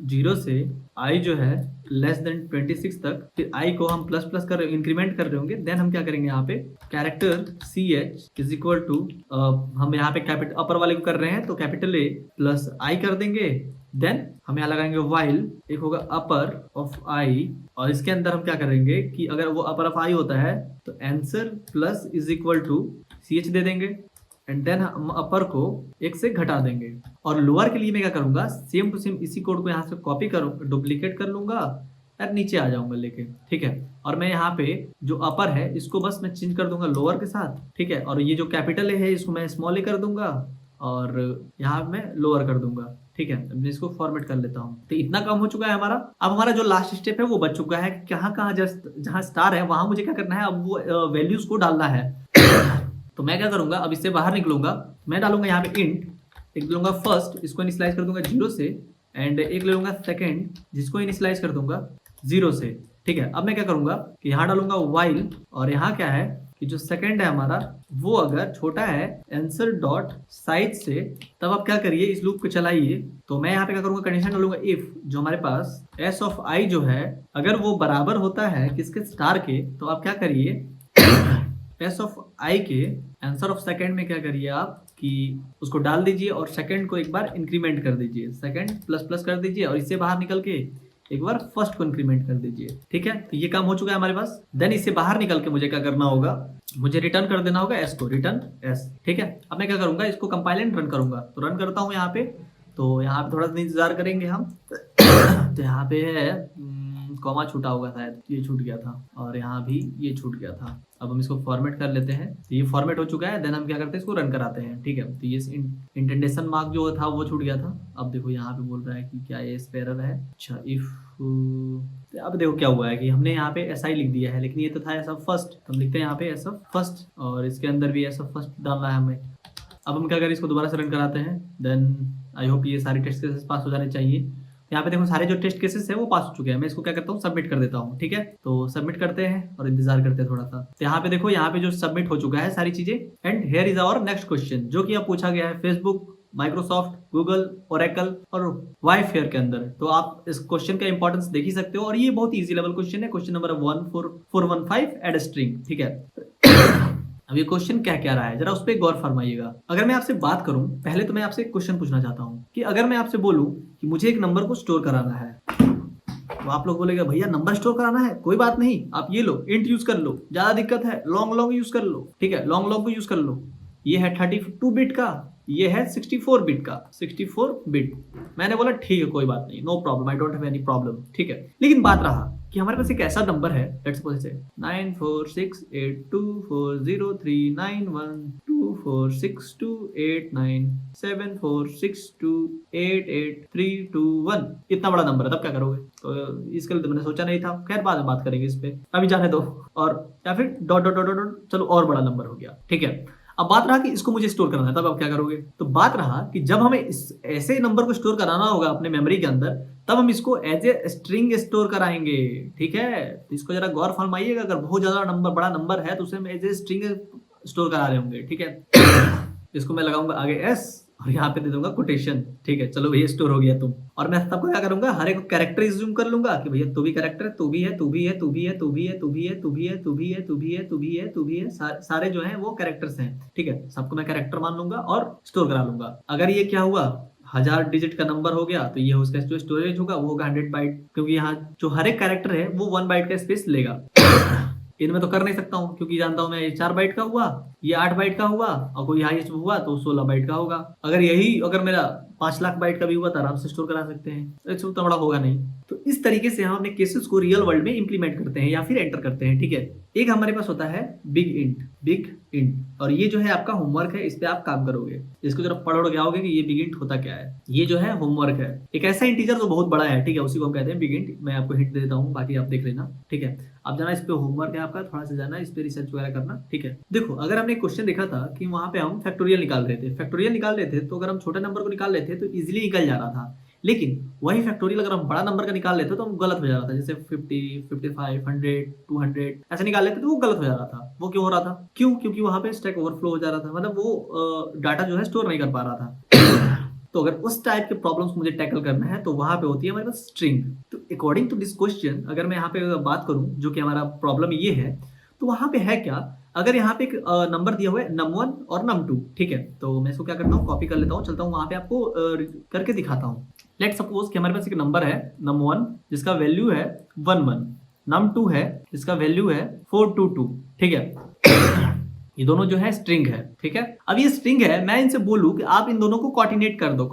0 से i जो है लेस देन 26 तक, फिर i को हम प्लस प्लस कर इंक्रीमेंट कर रहे होंगे। देन हम क्या करेंगे यहाँ पे character ch is equal to, हम यहाँ पे कैपिटल अपर वाले को कर रहे हैं तो कैपिटल A प्लस i कर देंगे। देन हम यहाँ लगाएंगे वाइल, एक होगा अपर ऑफ i, और इसके अंदर हम क्या करेंगे कि अगर वो अपर ऑफ i होता है तो answer plus is equal to ch दे देंगे, एंड देन हम अपर को एक से घटा देंगे। और लोअर के लिए मैं क्या करूंगा, सेम टू सेम इसी कोड को यहाँ से कॉपी करूँ, डुप्लीकेट कर लूंगा और नीचे आ जाऊंगा लेके, ठीक है। और मैं यहाँ पे जो अपर है इसको बस मैं चेंज कर दूंगा लोअर के साथ, ठीक है। और ये जो कैपिटल है इसको मैं स्मॉल ए कर दूंगा और यहाँ मैं लोअर कर दूंगा, ठीक है। मैं इसको फॉर्मेट कर लेता हूँ। तो इतना काम हो चुका है हमारा। अब हमारा जो लास्ट स्टेप है वो बच चुका है, कहाँ कहाँ जहाँ स्टार है वहां मुझे क्या करना है, अब वो वैल्यूज को डालना है। तो मैं क्या करूंगा, अब इससे बाहर निकलूंगा, मैं डालूंगा यहाँ पे इंट, एक लूंगा फर्स्ट, इसको इनिशियलाइज कर दूंगा 0 से, एंड एक ले लूंगा सेकंड जिसको इनिशियलाइज कर दूंगा 0 से, ठीक है। अब मैं क्या करूंगा कि यहाँ डालूंगा वाइल, और यहाँ क्या है कि जो सेकंड है हमारा वो अगर छोटा है आंसर डॉट साइज से, तब आप क्या करिए इस लूप को चलाइए। तो मैं यहाँ पे क्या करूंगा, कंडीशन डालूंगा इफ जो हमारे पास s ऑफ i जो है अगर वो बराबर होता है किसके, स्टार के, तो आप क्या करिए s ऑफ i के आंसर ऑफ सेकंड में क्या करिए आप कि उसको डाल दीजिए और सेकंड को एक बार इंक्रीमेंट कर दीजिए, सेकंड प्लस प्लस कर दीजिए, और इससे बाहर निकल के एक बार फर्स्ट को इंक्रीमेंट कर दीजिए, ठीक है। तो ये काम हो चुका है हमारे पास। देन इससे बाहर निकल के मुझे क्या करना होगा, मुझे रिटर्न कर देना होगा s को, रिटर्न s, ठीक है। अब मैं क्या करूंगा, इसको कंपाइल एंड रन करूंगा। तो रन करता हूँ यहाँ पे, तो यहाँ पे थोड़ा सा इंतजार करेंगे हम। तो यहाँ पे है कॉमा छूटा होगा शायद, ये छूट गया था, और यहाँ भी ये छूट गया था। अब हम इसको फॉर्मेट कर लेते हैं, तो ये फॉर्मेट हो चुका है। देन हम क्या करते हैं, इसको रन कराते हैं, ठीक है। तो ये इंटेंडेशन मार्क जो था वो छूट गया था। अब देखो यहाँ पे बोल रहा है कि क्या ये एरर है। अच्छा इफ, अब देखो क्या हुआ है कि हमने यहाँ पे SI लिख दिया है, लेकिन ये तो था ऐसा फर्स्ट, तो हम लिखते हैं यहाँ पे ऐसा फर्स्ट, और इसके अंदर भी ऐसा फर्स्ट डालना है हमें। अब हम क्या करें, इसको दोबारा से रन कराते हैं। देन आई होप ये सारे टेस्ट केसेस पास हो जाने चाहिए। यहाँ पे देखो सारे जो टेस्ट केसेस है वो पास हो चुके हैं। मैं इसको क्या करता हूँ, सबमिट कर देता हूँ, ठीक है। तो सबमिट करते हैं और इंतजार करते हैं थोड़ा सा। तो यहाँ पे देखो, यहाँ पे जो सबमिट हो चुका है सारी चीजें। And here is our next question, जो कि अब पूछा गया है फेसबुक, माइक्रोसॉफ्ट, गूगल, ओरेकल और वाईफेयर के अंदर। तो आप इस क्वेश्चन का इंपॉर्टेंस देख ही सकते हो, और ये बहुत इजी लेवल क्वेश्चन है। क्वेश्चन नंबर 14415 एड स्ट्रिंग, ठीक है। अब ये क्वेश्चन क्या क्या रहा है जरा उस पर गौर फरमाइएगा। अगर मैं आपसे बात करूं, पहले तो मैं आपसे एक क्वेश्चन पूछना चाहता हूं कि अगर मैं आपसे बोलूं कि मुझे एक नंबर को स्टोर कराना है, तो आप लोग बोलेगा भैया नंबर स्टोर कराना है, कोई बात नहीं, आप ये लो इंट यूज कर लो, ज्यादा दिक्कत है लॉन्ग लॉन्ग यूज कर लो, ठीक है। लॉन्ग लॉन्ग को यूज कर लो। ये है 32 बिट का, ये है 64 बिट का, 64 बिट। मैंने बोला ठीक है कोई बात नहीं, no problem, I don't have any problem, ठीक है। लेकिन बात रहा कि हमारे पास एक ऐसा नंबर है, लेट्स सपोज से 94682403912462897462883221। इतना बड़ा नंबर है, तब क्या करोगे? तो इसके लिए तो मैंने सोचा नहीं था, खैर बाद में बात करेंगे इस पे, अभी जाने दो। और या फिर डॉट डॉट डॉट डॉट, चलो और बड़ा नंबर हो गया, ठीक है। अब बात रहा कि इसको मुझे स्टोर करना है, तब आप क्या करोगे? तो बात रहा कि जब हमें इस ऐसे नंबर को स्टोर कराना होगा अपने मेमोरी के अंदर, तब हम इसको एज ए स्ट्रिंग स्टोर कराएंगे, ठीक है। तो इसको जरा गौर फरमाइएगा, अगर बहुत ज्यादा नंबर, बड़ा नंबर है तो उसे हम एज ए स्ट्रिंग स्टोर करा रहे होंगे, ठीक है। इसको मैं लगाऊंगा आगे s और यहाँ पे दे दूंगा कोटेशन, ठीक है। चलो भैया स्टोर हो गया तुम। और मैं सबको क्या करूंगा, हर एक कैरेक्टर ज्यूम कर लूंगा कि भैया तू भी कैरेक्टर है, तू भी है, तू भी है, तू भी है, तू भी है, तू भी है, तू भी है, तू भी है, तू भी है, तू भी है, तू भी है, सारे जो है वो कैरेक्टर्स हैं, ठीक है। सबको मैं कैरेक्टर मान लूंगा और स्टोर करा लूंगा। अगर ये क्या हुआ 1000 डिजिट का नंबर हो गया, तो ये उसका जो स्टोरेज होगा वो होगा 100 बाइट, क्योंकि यहाँ जो हर एक कैरेक्टर है वो 1 बाइट का स्पेस लेगा। इनमें तो कर नहीं सकता हूँ, क्योंकि जानता हूँ मैं ये 4 बाइट का हुआ, ये 8 बाइट का हुआ, और कोई हाईएस्ट हुआ तो 16 बाइट का होगा। अगर मेरा 5 लाख बाइट का भी हुआ तो आराम से स्टोर करा सकते हैं, एक तो बड़ा होगा नहीं। तो इस तरीके से हम अपने केसेस को रियल वर्ल्ड में इंप्लीमेंट करते हैं या फिर एंटर करते हैं, ठीक है। एक हमारे पास होता है बिग इंट, और ये जो है आपका होमवर्क है, इस पे आप काम करोगे। इसको जरा पढ़ जाओगे कि ये बिग इंट होता क्या है। ये जो है होमवर्क है, एक ऐसा इंटीजर जो बहुत बड़ा है, ठीक है, उसी को हम कहते हैं बिग इंट। मैं आपको हिंट दे देता हूँ, बाकी आप देख लेना, ठीक है। आप जाना, इस पे होमवर्क है आपका, थोड़ा सा जाना इस पे रिसर्च वगैरह करना, ठीक है। देखो अगर हमने क्वेश्चन देखा था कि वहां पे हम फैक्टोरियल निकाल रहे थे, तो अगर हम छोटे नंबर को निकाल लेते तो इजीली निकल जा रहा था। लेकिन वही फैक्टोरियल अगर हम बड़ा नंबर का निकाल लेते तो हम गलत हो जा रहा था, जैसे 50, 55, 100, 200 ऐसे निकाल लेते तो वो गलत हो जा रहा था। वो क्यों हो रहा था? क्योंकि वहां पे स्टैक ओवरफ्लो हो जा रहा था, मतलब वो डाटा जो है स्टोर नहीं कर पा रहा था। तो अगर उस टाइप के प्रॉब्लम्स मुझे टैकल करना है तो वहां पे होती है हमारे पास स्ट्रिंग। तो अकॉर्डिंग टू दिस क्वेश्चन अगर मैं यहाँ पे बात करूं जो कि हमारा प्रॉब्लम ये है, तो वहां पे है क्या, अगर यहाँ पे एक नंबर दिया हुआ है num1 और num2, ठीक है, तो मैं इसको क्या करता हूँ, कॉपी कर लेता हूँ, चलता हूँ वहां पे आपको करके दिखाता हूँ। लेट सपोज कि हमारे पास एक नंबर है num1 जिसका वैल्यू है 11, num2 है जिसका वैल्यू है 422, ठीक है। ये दोनों जो है स्ट्रिंग है, ठीक है। अब ये स्ट्रिंग है, मैं इनसे बोलूं कि आप इन दोनों को कोऑर्डिनेट कर दो,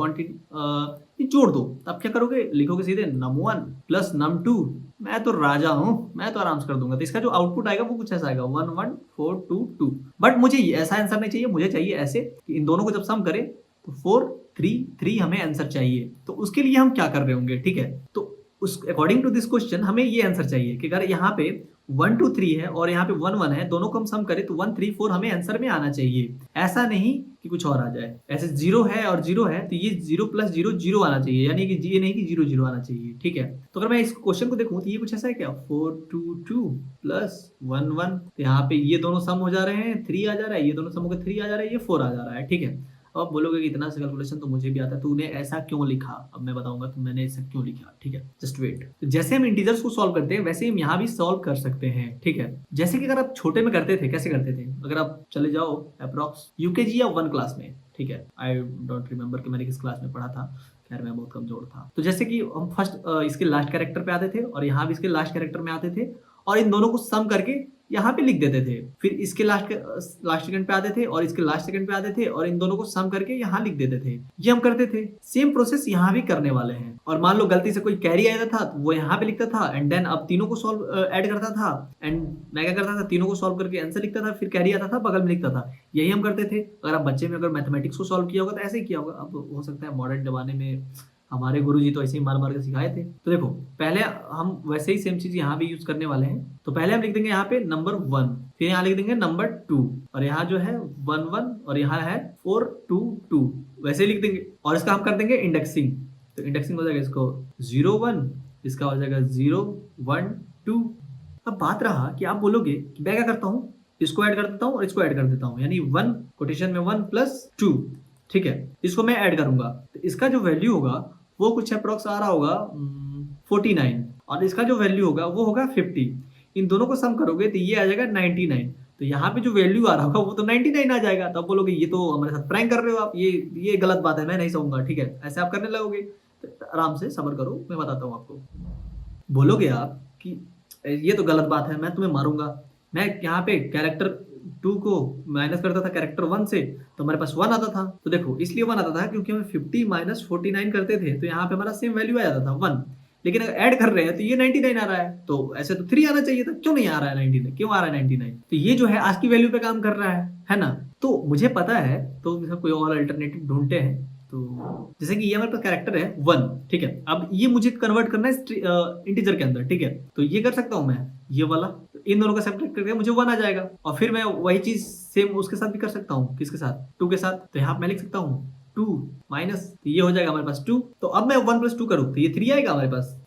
जोड़ दो, तो आप क्या करोगे, लिखोगे सीधे num1 प्लस num2, मैं तो राजा हूं, मैं तो आराम से कर दूंगा। तो इसका जो आउटपुट आएगा वो कुछ ऐसा आएगा 11422। बट मुझे ऐसा आंसर नहीं चाहिए, मुझे चाहिए ऐसे कि इन दोनों को जब सम करें तो 433 हमें आंसर चाहिए। तो उसके लिए हम क्या कर रहे होंगे, ठीक है, तो उस अकॉर्डिंग टू दिस क्वेश्चन हमें ये आंसर चाहिए कि अगर यहाँ पे 1 2 3 है और यहाँ पे 1 1 है, दोनों को हम सम करें तो 1 3 4 हमें आंसर में आना चाहिए। ऐसा नहीं कि कुछ और आ जाए, ऐसे 0 है और 0 है तो ये 0 प्लस 0 0 आना चाहिए, यानी कि ये नहीं कि 0 0 आना चाहिए, ठीक है। तो अगर मैं इस क्वेश्चन को देखूं तो ये कुछ ऐसा है क्या, 422 प्लस 1 1, तो यहाँ पे ये दोनों सम हो जा रहे हैं, 3 आ जा रहा है, ये दोनों सम होकर 3 आ जा रहा है, ये 4 आ जा रहा है, ठीक है। अब बोलोगे कि इतना सा कैलकुलेशन तो मुझे भी आता है, तूने ऐसा क्यों लिखा, अब मैं बताऊंगा तो मैंने ऐसा क्यों लिखा, ठीक है, जस्ट वेट। तो जैसे हम इंटीजर्स को सॉल्व करते हैं वैसे हम यहाँ भी सॉल्व कर सकते हैं, ठीक है। जैसे कि अगर आप छोटे में करते थे, कैसे करते थे, अगर आप चले जाओ अप्रॉक्स यूकेजी या 1 क्लास में, ठीक है, आई डोंट रिमेंबर कि मैंने किस क्लास में पढ़ा था, खैर मैं बहुत कमजोर था। तो जैसे कि हम फर्स्ट इसके लास्ट कैरेक्टर पे आते थे और यहाँ भी इसके लास्ट कैरेक्टर में आते थे और इन दोनों को सम करके यहाँ पे लिख देते थे, फिर इसके लास्ट सेकंड पे आते थे और इसके लास्ट सेकंड पे आते थे और इन दोनों को सम करके यहाँ लिख देते थे, ये हम करते थे। सेम प्रोसेस यहाँ भी करने वाले हैं। और मान लो गलती से कोई कैरी आया था तो वो यहाँ पे लिखता था एंड देन अब तीनों को सॉल्व ऐड करता था एंड मैं क्या करता था, तीनों को सॉल्व करके आंसर लिखता था, फिर कैरी आता था बगल में लिखता था, यही हम करते थे। अगर आप बच्चे में अगर मैथमेटिक्स को सॉल्व किया होगा तो ऐसे ही किया होगा। अब हो सकता है मॉडर्न जमाने में हमारे गुरुजी तो ऐसे ही मार मार के सिखाए थे। तो देखो पहले हम वैसे ही सेम चीज यहाँ भी यूज करने वाले हैं। तो पहले हम लिख देंगे यहाँ पे नंबर 1, फिर यहाँ लिख देंगे नंबर 2 और यहाँ जो है 1 1 और यहाँ है 4 2 2, वैसे ही लिख देंगे और इसका हम कर देंगे इंडेक्सिंग। तो इंडेक्सिंग हो जाएगा इसको 0 1, इसका हो जाएगा 0 1 2। अब बात रहा कि आप बोलोगे कि मैं क्या करता हूँ, इसको ऐड कर देता हूँ और इसको ऐड कर देता हूँ, यानी 1 कोटेशन में 1 प्लस 2, ठीक है, इसको मैं ऐड करूंगा तो इसका जो वैल्यू होगा वो कुछ अप्रॉक्स आ रहा होगा 49 और इसका जो वैल्यू होगा वो होगा 50। इन दोनों को सम करोगे तो ये आ जाएगा 99। तो यहाँ पे जो वैल्यू आ रहा होगा वो तो 99 आ जाएगा। तो आप बोलोगे ये तो हमारे साथ प्रैंक कर रहे हो आप, ये गलत बात है, मैं नहीं सहूंगा, ठीक है, ऐसे आप करने लगोगे। तो आराम से सब्र करो, मैं बताता हूँ आपको। बोलोगे आप कि ये तो गलत बात है, मैं तुम्हें मारूंगा। मैं यहाँ पे कैरेक्टर 2 को माइनस करता था कैरेक्टर 1 से तो हमारे पास 1 आता था। तो देखो इसलिए 1 आता था क्योंकि हम 50 माइनस 49 करते थे तो यहाँ पे हमारा सेम वैल्यू आ जाता था 1, लेकिन अगर ऐड कर रहे हैं तो ये 99 आ रहा है, तो ऐसे तो 3 आना चाहिए था, क्यों नहीं आ रहा है 99, क्यों आ रहा है 99? तो ये जो है आज की वैल्यू पे काम कर रहा है ना। तो मुझे पता है तो कोई और अल्टरनेटिव ढूंढते हैं। तो जैसे कि ये हमारे पास कैरेक्टर है 1, ठीक है, अब ये मुझे कन्वर्ट करना है इंटीजर के अंदर, ठीक है, तो ये कर सकता हूं मैं, ये वाला इन दोनों का सब्ट्रैक्ट करके मुझे 1 आ जाएगा और फिर मैं वही चीज सेम उसके साथ भी कर सकता हूँ, किसके साथ, 2 के साथ। तो यहाँ मैं लिख सकता हूँ 2 माइनस, तो ये हो जाएगा हमारे पास 2। तो अब मैं 1 प्लस 2 करूँ तो ये 3 आएगा हमारे पास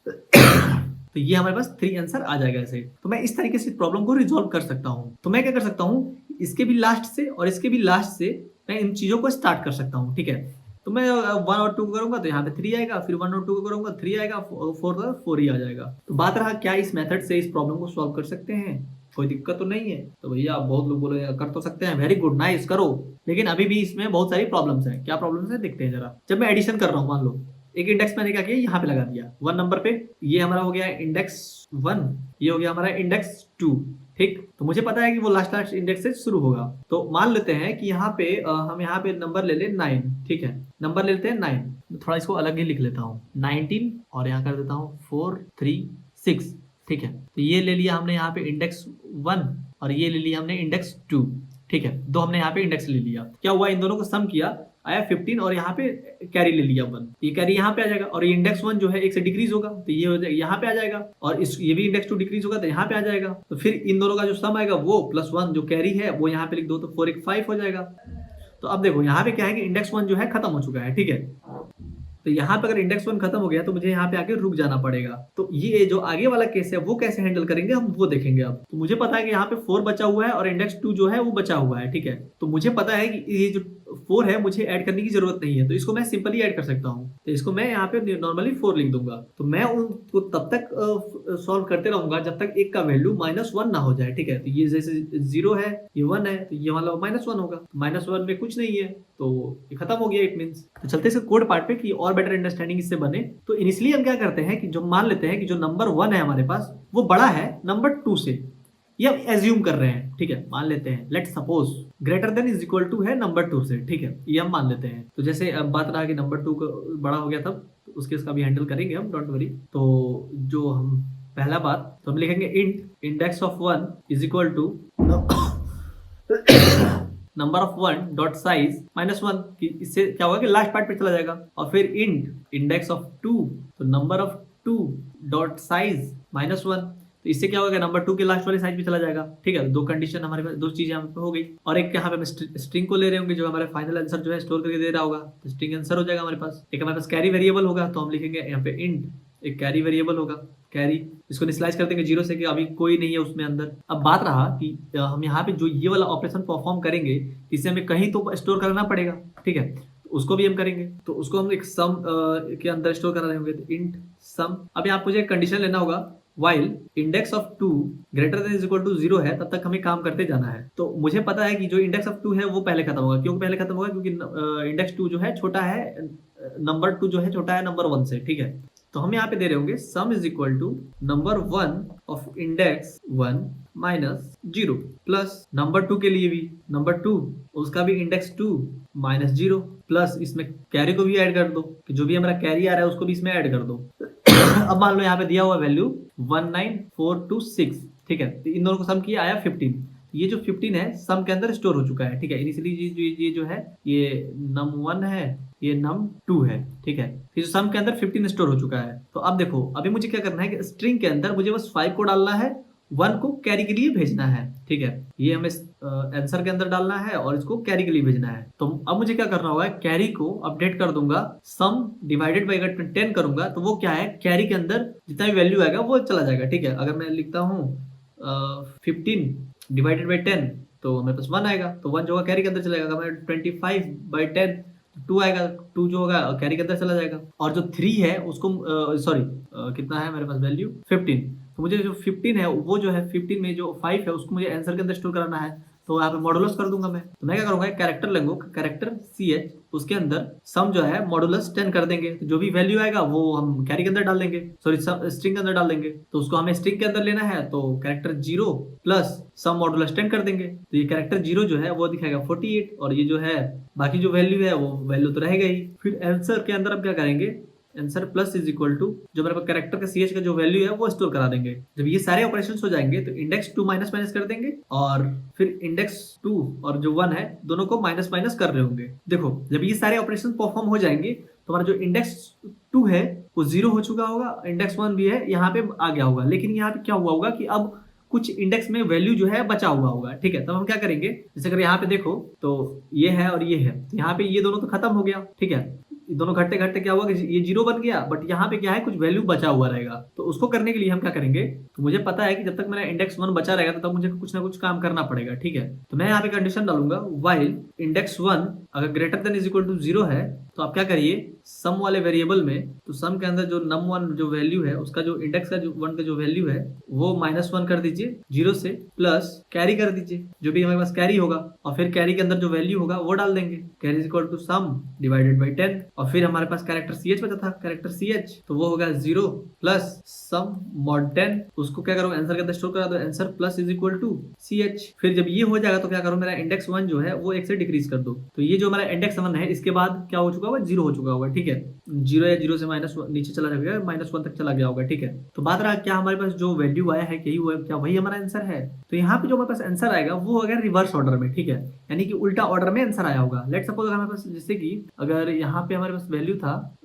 तो ये हमारे पास 3 आंसर आ जाएगा ऐसे। तो मैं इस तरीके से प्रॉब्लम को रिजॉल्व कर सकता हूँ। तो मैं क्या कर सकता हूँ, इसके भी लास्ट से और इसके भी लास्ट से मैं इन चीजों को स्टार्ट कर सकता हूँ, ठीक है। तो मैं 1 और 2 को करूंगा तो यहाँ पे 3 आएगा, फिर 1 और 2 को करूंगा 3 आएगा, 4 ही आ जाएगा। तो बात रहा क्या इस मेथड से इस प्रॉब्लम को सॉल्व कर सकते हैं, कोई दिक्कत तो नहीं है। तो भैया बहुत लोग बोले कर तो सकते हैं, वेरी गुड, नाइस, करो, लेकिन अभी भी इसमें बहुत सारी प्रॉब्लम्स हैं। क्या प्रॉब्लम्स है देखते हैं जरा। जब मैं एडिशन कर रहा हूँ, मान लो एक इंडेक्स मैंने क्या किया, यहाँ पे लगा दिया 1 नंबर पे, ये हमारा हो गया इंडेक्स 1, ये हो गया हमारा इंडेक्स 2, ठीक। तो मुझे पता है कि वो लास्ट इंडेक्स से शुरू होगा। तो मान लेते हैं कि यहाँ पे हम यहाँ पे नंबर ले ले 9, ठीक है, नंबर ले लेते हैं 9। थोड़ा इसको अलग ही लिख लेता हूँ 19 और यहाँ कर देता हूँ 4 3 6, ठीक है। तो ये ले लिया हमने यहाँ पे इंडेक्स 1 और ये ले लिया हमने इंडेक्स 2, ठीक है, 2 हमने यहाँ पे इंडेक्स ले लिया। क्या हुआ, इन दोनों को सम किया, आया 15 और यहाँ पे कैरी ले लिया 1, ये कैरी यहाँ पे आ जाएगा और ये इंडेक्स 1 जो है 1 से डिक्रीज होगा तो ये हो जाएगा यहाँ पे आ जाएगा और ये भी इंडेक्स 2 डिक्रीज होगा तो यहाँ पे आ जाएगा। तो फिर इन दोनों का जो सम आएगा वो प्लस 1 जो कैरी है वो यहाँ पे लिख दो तो 4 1 5 हो जाएगा। तो अब देखो यहाँ पे क्या है कि इंडेक्स 1 जो है खत्म हो चुका है, ठीक है। तो यहाँ पे अगर इंडेक्स 1 खत्म हो गया तो मुझे यहाँ पे आके रुक जाना पड़ेगा। तो ये जो आगे वाला केस है वो कैसे हैंडल करेंगे हम वो देखेंगे अब। तो मुझे पता है कि यहाँ पे 4 बचा हुआ है और इंडेक्स 2 जो है वो बचा हुआ है, ठीक है। तो मुझे पता है कि ये जो 4 है मुझे ऐड करने की जरूरत नहीं है, तो इसको मैं सिंपली ऐड कर सकता हूँ। तो इसको मैं यहाँ पे नॉर्मली 4 लिख दूंगा। तो मैं उनको तब तक सॉल्व करते रहूंगा जब तक एक का वैल्यू -1 ना हो जाए, ठीक है। तो ये जैसे 0 है, ये 1 है, तो ये वाला -1 होगा। -1 में कुछ नहीं है, तो ये खत्म हो गया, इट मींस। तो चलते हैं कोड पार्ट पे कि और बेटर अंडरस्टैंडिंग इससे बने। तो इनिशियली हम क्या करते हैं कि जो मान लेते हैं कि जो नंबर 1 है हमारे पास वो बड़ा है नंबर 2 से, ये हम एज्यूम कर रहे हैं, ठीक है। मान लेते हैं, let's suppose greater than is equal to है नंबर 2 से, ठीक है, ये हम मान लेते हैं। तो जैसे अब बात रहा कि नंबर 2 बड़ा हो गया तब उसके इसका भी हैंडल करेंगे हम, डोंट वरी। तो जो हम पहला बात तो हम लिखेंगे int index of 1 is equal to number of 1 dot size -1, इससे क्या होगा कि लास्ट पार्ट पे चला जाएगा। और फिर इंट इंडेक्स ऑफ 2, तो नंबर ऑफ 2 डॉट साइज -1, तो इससे क्या होगा, नंबर 2 के लास्ट वाले साइज पे चला जाएगा, ठीक है। दो कंडीशन हमारे पास, दो चीजें यहाँ पे हो गई। और एक यहाँ पे हम स्ट्रिंग को ले रहे होंगे जो हमारे फाइनल आंसर जो है स्टोर करके दे रहा होगा, तो स्ट्रिंग आंसर हो जाएगा हमारे पास। एक हमारे पास कैरी वेरिएबल होगा, तो हम लिखेंगे यहाँ पे इंट, एक कैरी वेरिएबल होगा कैरी, इसको इनिशियलाइज कर देंगे 0 से कि अभी कोई नहीं है उसमें अंदर। अब बात रहा कि हम यहाँ पे जो ये वाला ऑपरेशन परफॉर्म करेंगे इसे हमें कहीं तो स्टोर करना पड़ेगा, ठीक है। तो उसको भी हम करेंगे, तो उसको हम एक सम के अंदर स्टोर कर रहे होंगे, तो इंट सम। अब यहाँ मुझे एक कंडीशन लेना होगा, while index of 2 greater than is equal to 0 है, तब तक हमें काम करते जाना है। तो मुझे पता है कि जो इंडेक्स ऑफ 2 है वो पहले खत्म होगा। क्यों पहले खत्म होगा? क्योंकि इंडेक्स 2 जो है छोटा है, नंबर 2 जो है छोटा है नंबर 1 से, ठीक है। तो हम यहाँ पे दे रहे होंगे sum is equal to number 1 of index 1 minus 0 plus number 2 के लिए भी नंबर 2 उसका भी इंडेक्स 2 माइनस 0 प्लस इसमें कैरी को भी ऐड कर दो, कि जो भी हमारा कैरी आ रहा है उसको भी इसमें ऐड कर दो। अब मान लो यहाँ पे दिया हुआ वैल्यू 19426, ठीक है। तो इन दोनों को सम किया आया 15। ये जो 15 है सम के अंदर स्टोर हो चुका है, ठीक है। इनिशियली ये जो है ये num1 है, ये num2 है, ठीक है। फिर सम के अंदर 15 स्टोर हो चुका है। तो अब देखो, अभी मुझे क्या करना है कि स्ट्रिंग के अंदर मुझे बस 5 को डालना है, 1 को कैरी के लिए भेजना है, ठीक है। ये हमें आंसर के अंदर डालना है और इसको कैरी के लिए भेजना है। तो अब मुझे क्या करना होगा, कैरी को अपडेट कर दूंगा, सम डिवाइडेड बाई अगर 10 करूंगा तो वो क्या है, कैरी के अंदर जितना भी वैल्यू आएगा वो चला जाएगा, ठीक है। अगर मैं लिखता हूँ 15 डिवाइडेड बाई 10 तो मेरे पास 1 आएगा, तो 1 जो होगा कैरी के अंदर चलेगा। अगर मैं 25 बाई 10 2 आएगा, 2 जो होगा कैरी के अंदर चला जाएगा। और जो 3 है उसको सॉरी कितना है मेरे पास वैल्यू 15, तो मुझे जो 15 है वो जो है 15 में जो 5 है उसको मुझे आंसर के अंदर स्टोर कराना है। तो यहाँ पे मॉडुलस कर दूंगा मैं। तो मैं क्या करूंगा, कैरेक्टर लूंगा, कैरेक्टर CH, उसके अंदर सम जो है मॉडुलस 10 कर देंगे। तो जो भी वैल्यू आएगा वो हम कैरी के अंदर डाल देंगे, सॉरी स्ट्रिंग के अंदर डाल देंगे। तो उसको हमें स्ट्रिंग के अंदर लेना है, तो कैरेक्टर 0 प्लस सम मॉडुलस 10 कर देंगे। तो ये कैरेक्टर 0 जो है वो दिखाएगा 48, और ये जो है बाकी जो वैल्यू है वो वैल्यू तो रहेगा ही। फिर आंसर के अंदर अब क्या करेंगे, answer plus is equal to जो मेरे पास कैरेक्टर का CH का जो वैल्यू है वो स्टोर करा देंगे। जब ये सारे ऑपरेशंस हो जाएंगे तो इंडेक्स 2 माइनस माइनस कर देंगे, और फिर इंडेक्स 2 और जो 1 है दोनों को माइनस माइनस कर रहे होंगे। देखो जब ये सारे ऑपरेशन परफॉर्म हो जाएंगे तो हमारा जो इंडेक्स 2 है वो 0 हो चुका होगा, इंडेक्स 1 भी है यहाँ पे आ गया होगा। लेकिन यहाँ पे क्या हुआ होगा कि अब कुछ इंडेक्स में वैल्यू जो है बचा हुआ होगा, ठीक है। तब हम क्या करेंगे, जैसे अगर यहाँ पे देखो तो ये है और ये है, यहाँ पे ये दोनों तो खत्म हो गया, ठीक है। दोनों घटते घटते क्या हुआ कि ये 0 बन गया, बट यहाँ पे क्या है कुछ वैल्यू बचा हुआ रहेगा। तो उसको करने के लिए हम क्या करेंगे, तो मुझे पता है कि जब तक मेरा इंडेक्स 1 बचा रहेगा तब मुझे कुछ ना कुछ काम करना पड़ेगा, ठीक है। तो मैं यहाँ पे कंडीशन डालूंगा, वाइल इंडेक्स 1 अगर greater than is equal to 0 है, तो आप क्या करिए, सम वाले वेरिएबल में, तो सम के अंदर जो num1 जो वैल्यू है उसका जो इंडेक्स का जो 1 का जो वैल्यू है वो -1 कर दीजिए 0 से, प्लस कैरी कर दीजिए जो भी हमारे पास कैरी होगा, और फिर कैरी के अंदर जो वैल्यू होगा वो डाल देंगे, carry is equal to sum divided by 10। और फिर हमारे पास कैरेक्टर CH बचा था, कैरेक्टर CH तो वो होगा 0 प्लस सम मॉड 10, उसको क्या करो आंसर के अंदर स्टोर करा दो, answer plus is equal to CH। फिर जब ये हो जाएगा तो क्या करो, मेरा इंडेक्स 1 जो है वो 1 से डिक्रीज कर दो। तो ये जो हमारा इंडेक्स 1 है इसके बाद क्या हो चुका होगा, 0 हो चुका होगा, ठीक है। 0 या 0 से -1 नीचे चला जाएगा, -1 तक चला गया होगा, ठीक है। तो बात रहा क्या हमारे पास जो वैल्यू आया है यही हुआ, क्या वही हमारा आंसर है। तो यहाँ पे जो हमारे पास आंसर आएगा वो होगा रिवर्स ऑर्डर में, ठीक है, यानी कि उल्टा ऑर्डर में आंसर आया होगा। लेट्स सपोज हमारे पास जैसे कि अगर यहाँ पे हमारे पास वैल्यू था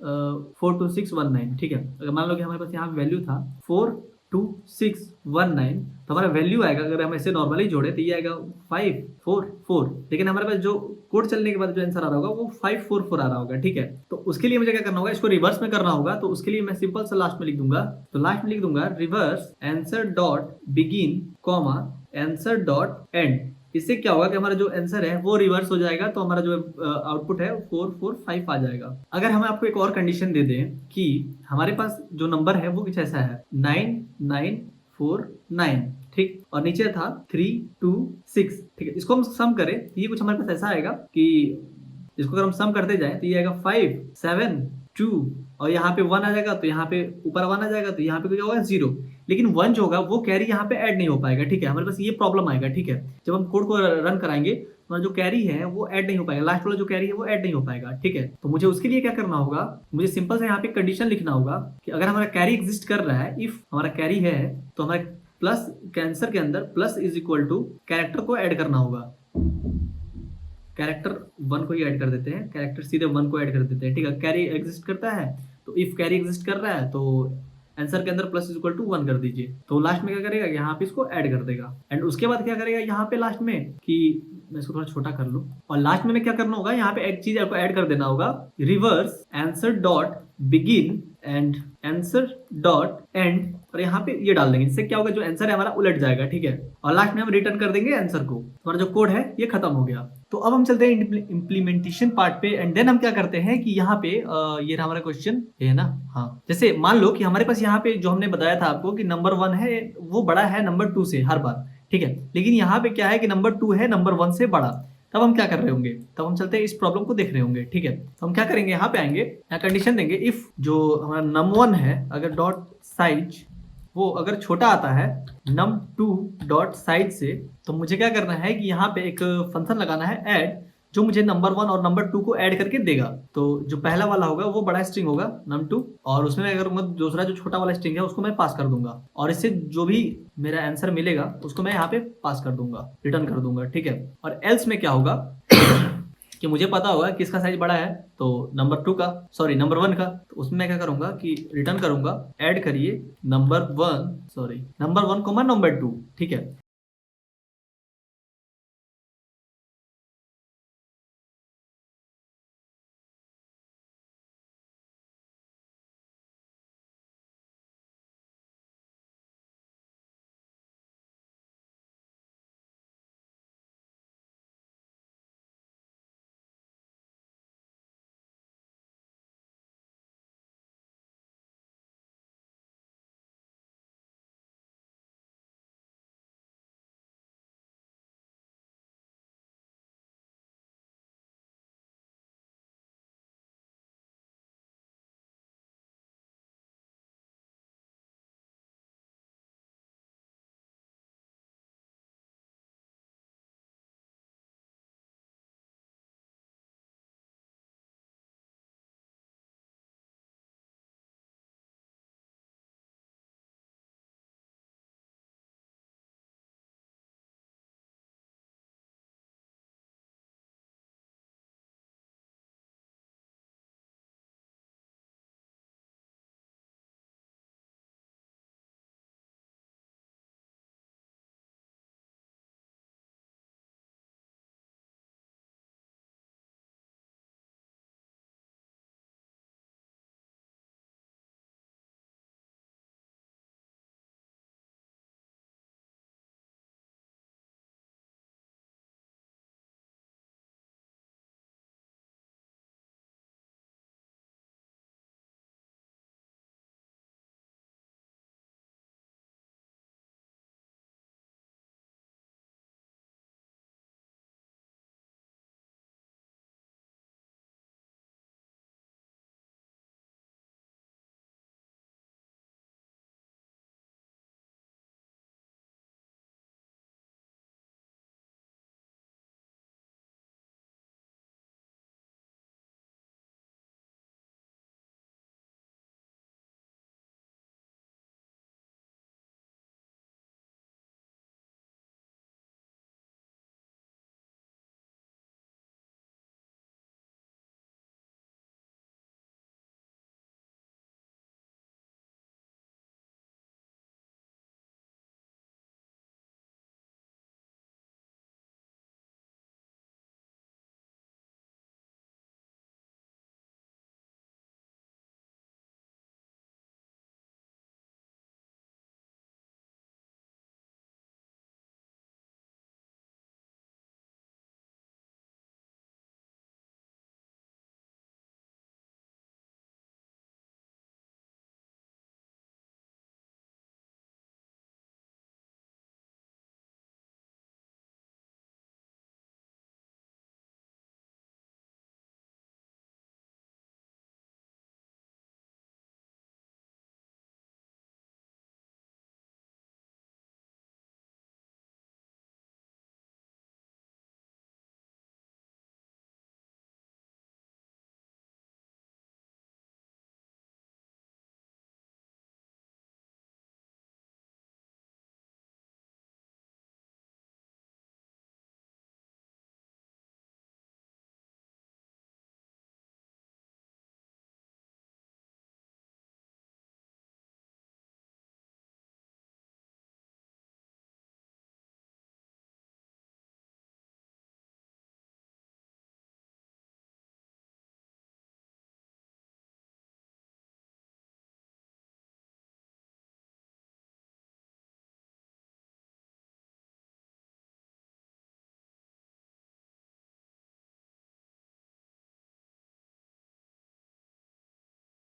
42619, ठीक है। अगर मान लो कि हमारे पास यहाँ वैल्यू था 42619, तो हमारा वैल्यू आएगा, अगर हम ऐसे नॉर्मली जोड़े तो ये आएगा 544, लेकिन हमारे पास जो कोड चलने के बाद जो आंसर आ रहा होगा वो 544 आ रहा होगा, ठीक है। तो उसके लिए मुझे क्या करना होगा, इसको रिवर्स में करना होगा। तो उसके लिए मैं सिंपल सा लास्ट में लिख दूंगा, तो लास्ट में लिख दूंगा reverse answer dot begin comma answer dot and इससे क्या होगा कि हमारा जो आंसर है वो रिवर्स हो जाएगा, तो हमारा जो आउटपुट है 445 आ जाएगा। अगर हम आपको एक और कंडीशन दे दें कि हमारे पास जो नंबर है वो कुछ ऐसा है 9949, ठीक, और नीचे था 326, ठीक है। इसको हम सम करें तो ये कुछ हमारे पास ऐसा आएगा कि इसको अगर हम सम करते जाए तो ये आएगा 572, और यहाँ पे 1 आ जाएगा, तो यहाँ पे ऊपर 1 आ जाएगा, तो यहाँ पे क्या होगा 0। लेकिन 1 जो होगा वो कैरी यहाँ पे ऐड नहीं हो पाएगा, ठीक है। हमारे पास ये प्रॉब्लम आएगा, ठीक है। जब हम कोड को रन कराएंगे तो जो कैरी है वो ऐड नहीं हो पाएगा, लास्ट वाला जो कैरी है वो ऐड नहीं हो पाएगा, ठीक है। तो मुझे उसके लिए क्या करना होगा, मुझे सिंपल से यहाँ पे कंडीशन लिखना होगा कि अगर हमारा कैरी एग्जिस्ट कर रहा है, इफ हमारा कैरी है तो हमारे प्लस कैंसर के अंदर plus is equal to character को ऐड करना होगा। कैरेक्टर 1 को ही ऐड कर देते हैं, कैरेक्टर सीधे 1 को ऐड कर देते हैं, ठीक है। कैरी एग्जिस्ट करता है तो इफ कैरी एग्जिस्ट कर रहा है तो आंसर के अंदर प्लस इज इक्वल टू 1 कर दीजिए। तो लास्ट में क्या करेगा, यहाँ पे इसको ऐड कर देगा। एंड उसके बाद क्या करेगा यहाँ पे लास्ट में, कि मैं इसको थोड़ा छोटा कर लूं, और लास्ट में क्या करना होगा, यहाँ पे एक चीज आपको ऐड कर देना होगा, reverse answer dot begin and answer dot and, और यहाँ पे ये डाल देंगे। इससे क्या होगा, जो आंसर है हमारा उलट जाएगा, ठीक है। और लास्ट में हम रिटर्न कर देंगे आंसर को। हमारा जो कोड है ये खत्म हो गया। तो अब हम चलते हैं इम्प्लीमेंटेशन पार्ट पे, एंड देन हम क्या करते हैं कि यहाँ पे ये हमारा क्वेश्चन है ना, हाँ, जैसे मान लो कि हमारे पास यहाँ पे जो हमने बताया था आपको कि नंबर 1 है वो बड़ा है नंबर 2 से हर बार, ठीक है। लेकिन यहाँ पे क्या है कि नंबर 2 है नंबर 1 से बड़ा। तब हम क्या कर रहे होंगे, तब हम चलते हैं इस प्रॉब्लम को देख रहे होंगे, ठीक है। तो हम क्या करेंगे, यहाँ पे आएंगे, यहाँ कंडीशन देंगे, इफ जो हमारा num1 है अगर डॉट साइज वो अगर छोटा आता है num2 डॉट साइज से, तो मुझे क्या करना है कि यहाँ पे एक फंक्शन लगाना है ऐड, जो मुझे नंबर 1 और नंबर 2 को ऐड करके देगा। तो जो पहला वाला होगा वो बड़ा स्ट्रिंग होगा num2, और उसमें अगर मैं दूसरा जो छोटा वाला स्ट्रिंग है उसको मैं पास कर दूंगा, और इससे जो भी मेरा आंसर मिलेगा उसको मैं यहाँ पे पास कर दूंगा, रिटर्न कर दूंगा, ठीक है। और एल्स में क्या होगा कि मुझे पता होगा कि इसका साइज बड़ा है, तो नंबर 1 का, तो उसमें मैं क्या करूंगा कि रिटर्न करूंगा ऐड करिए नंबर 1 नंबर 2, ठीक है।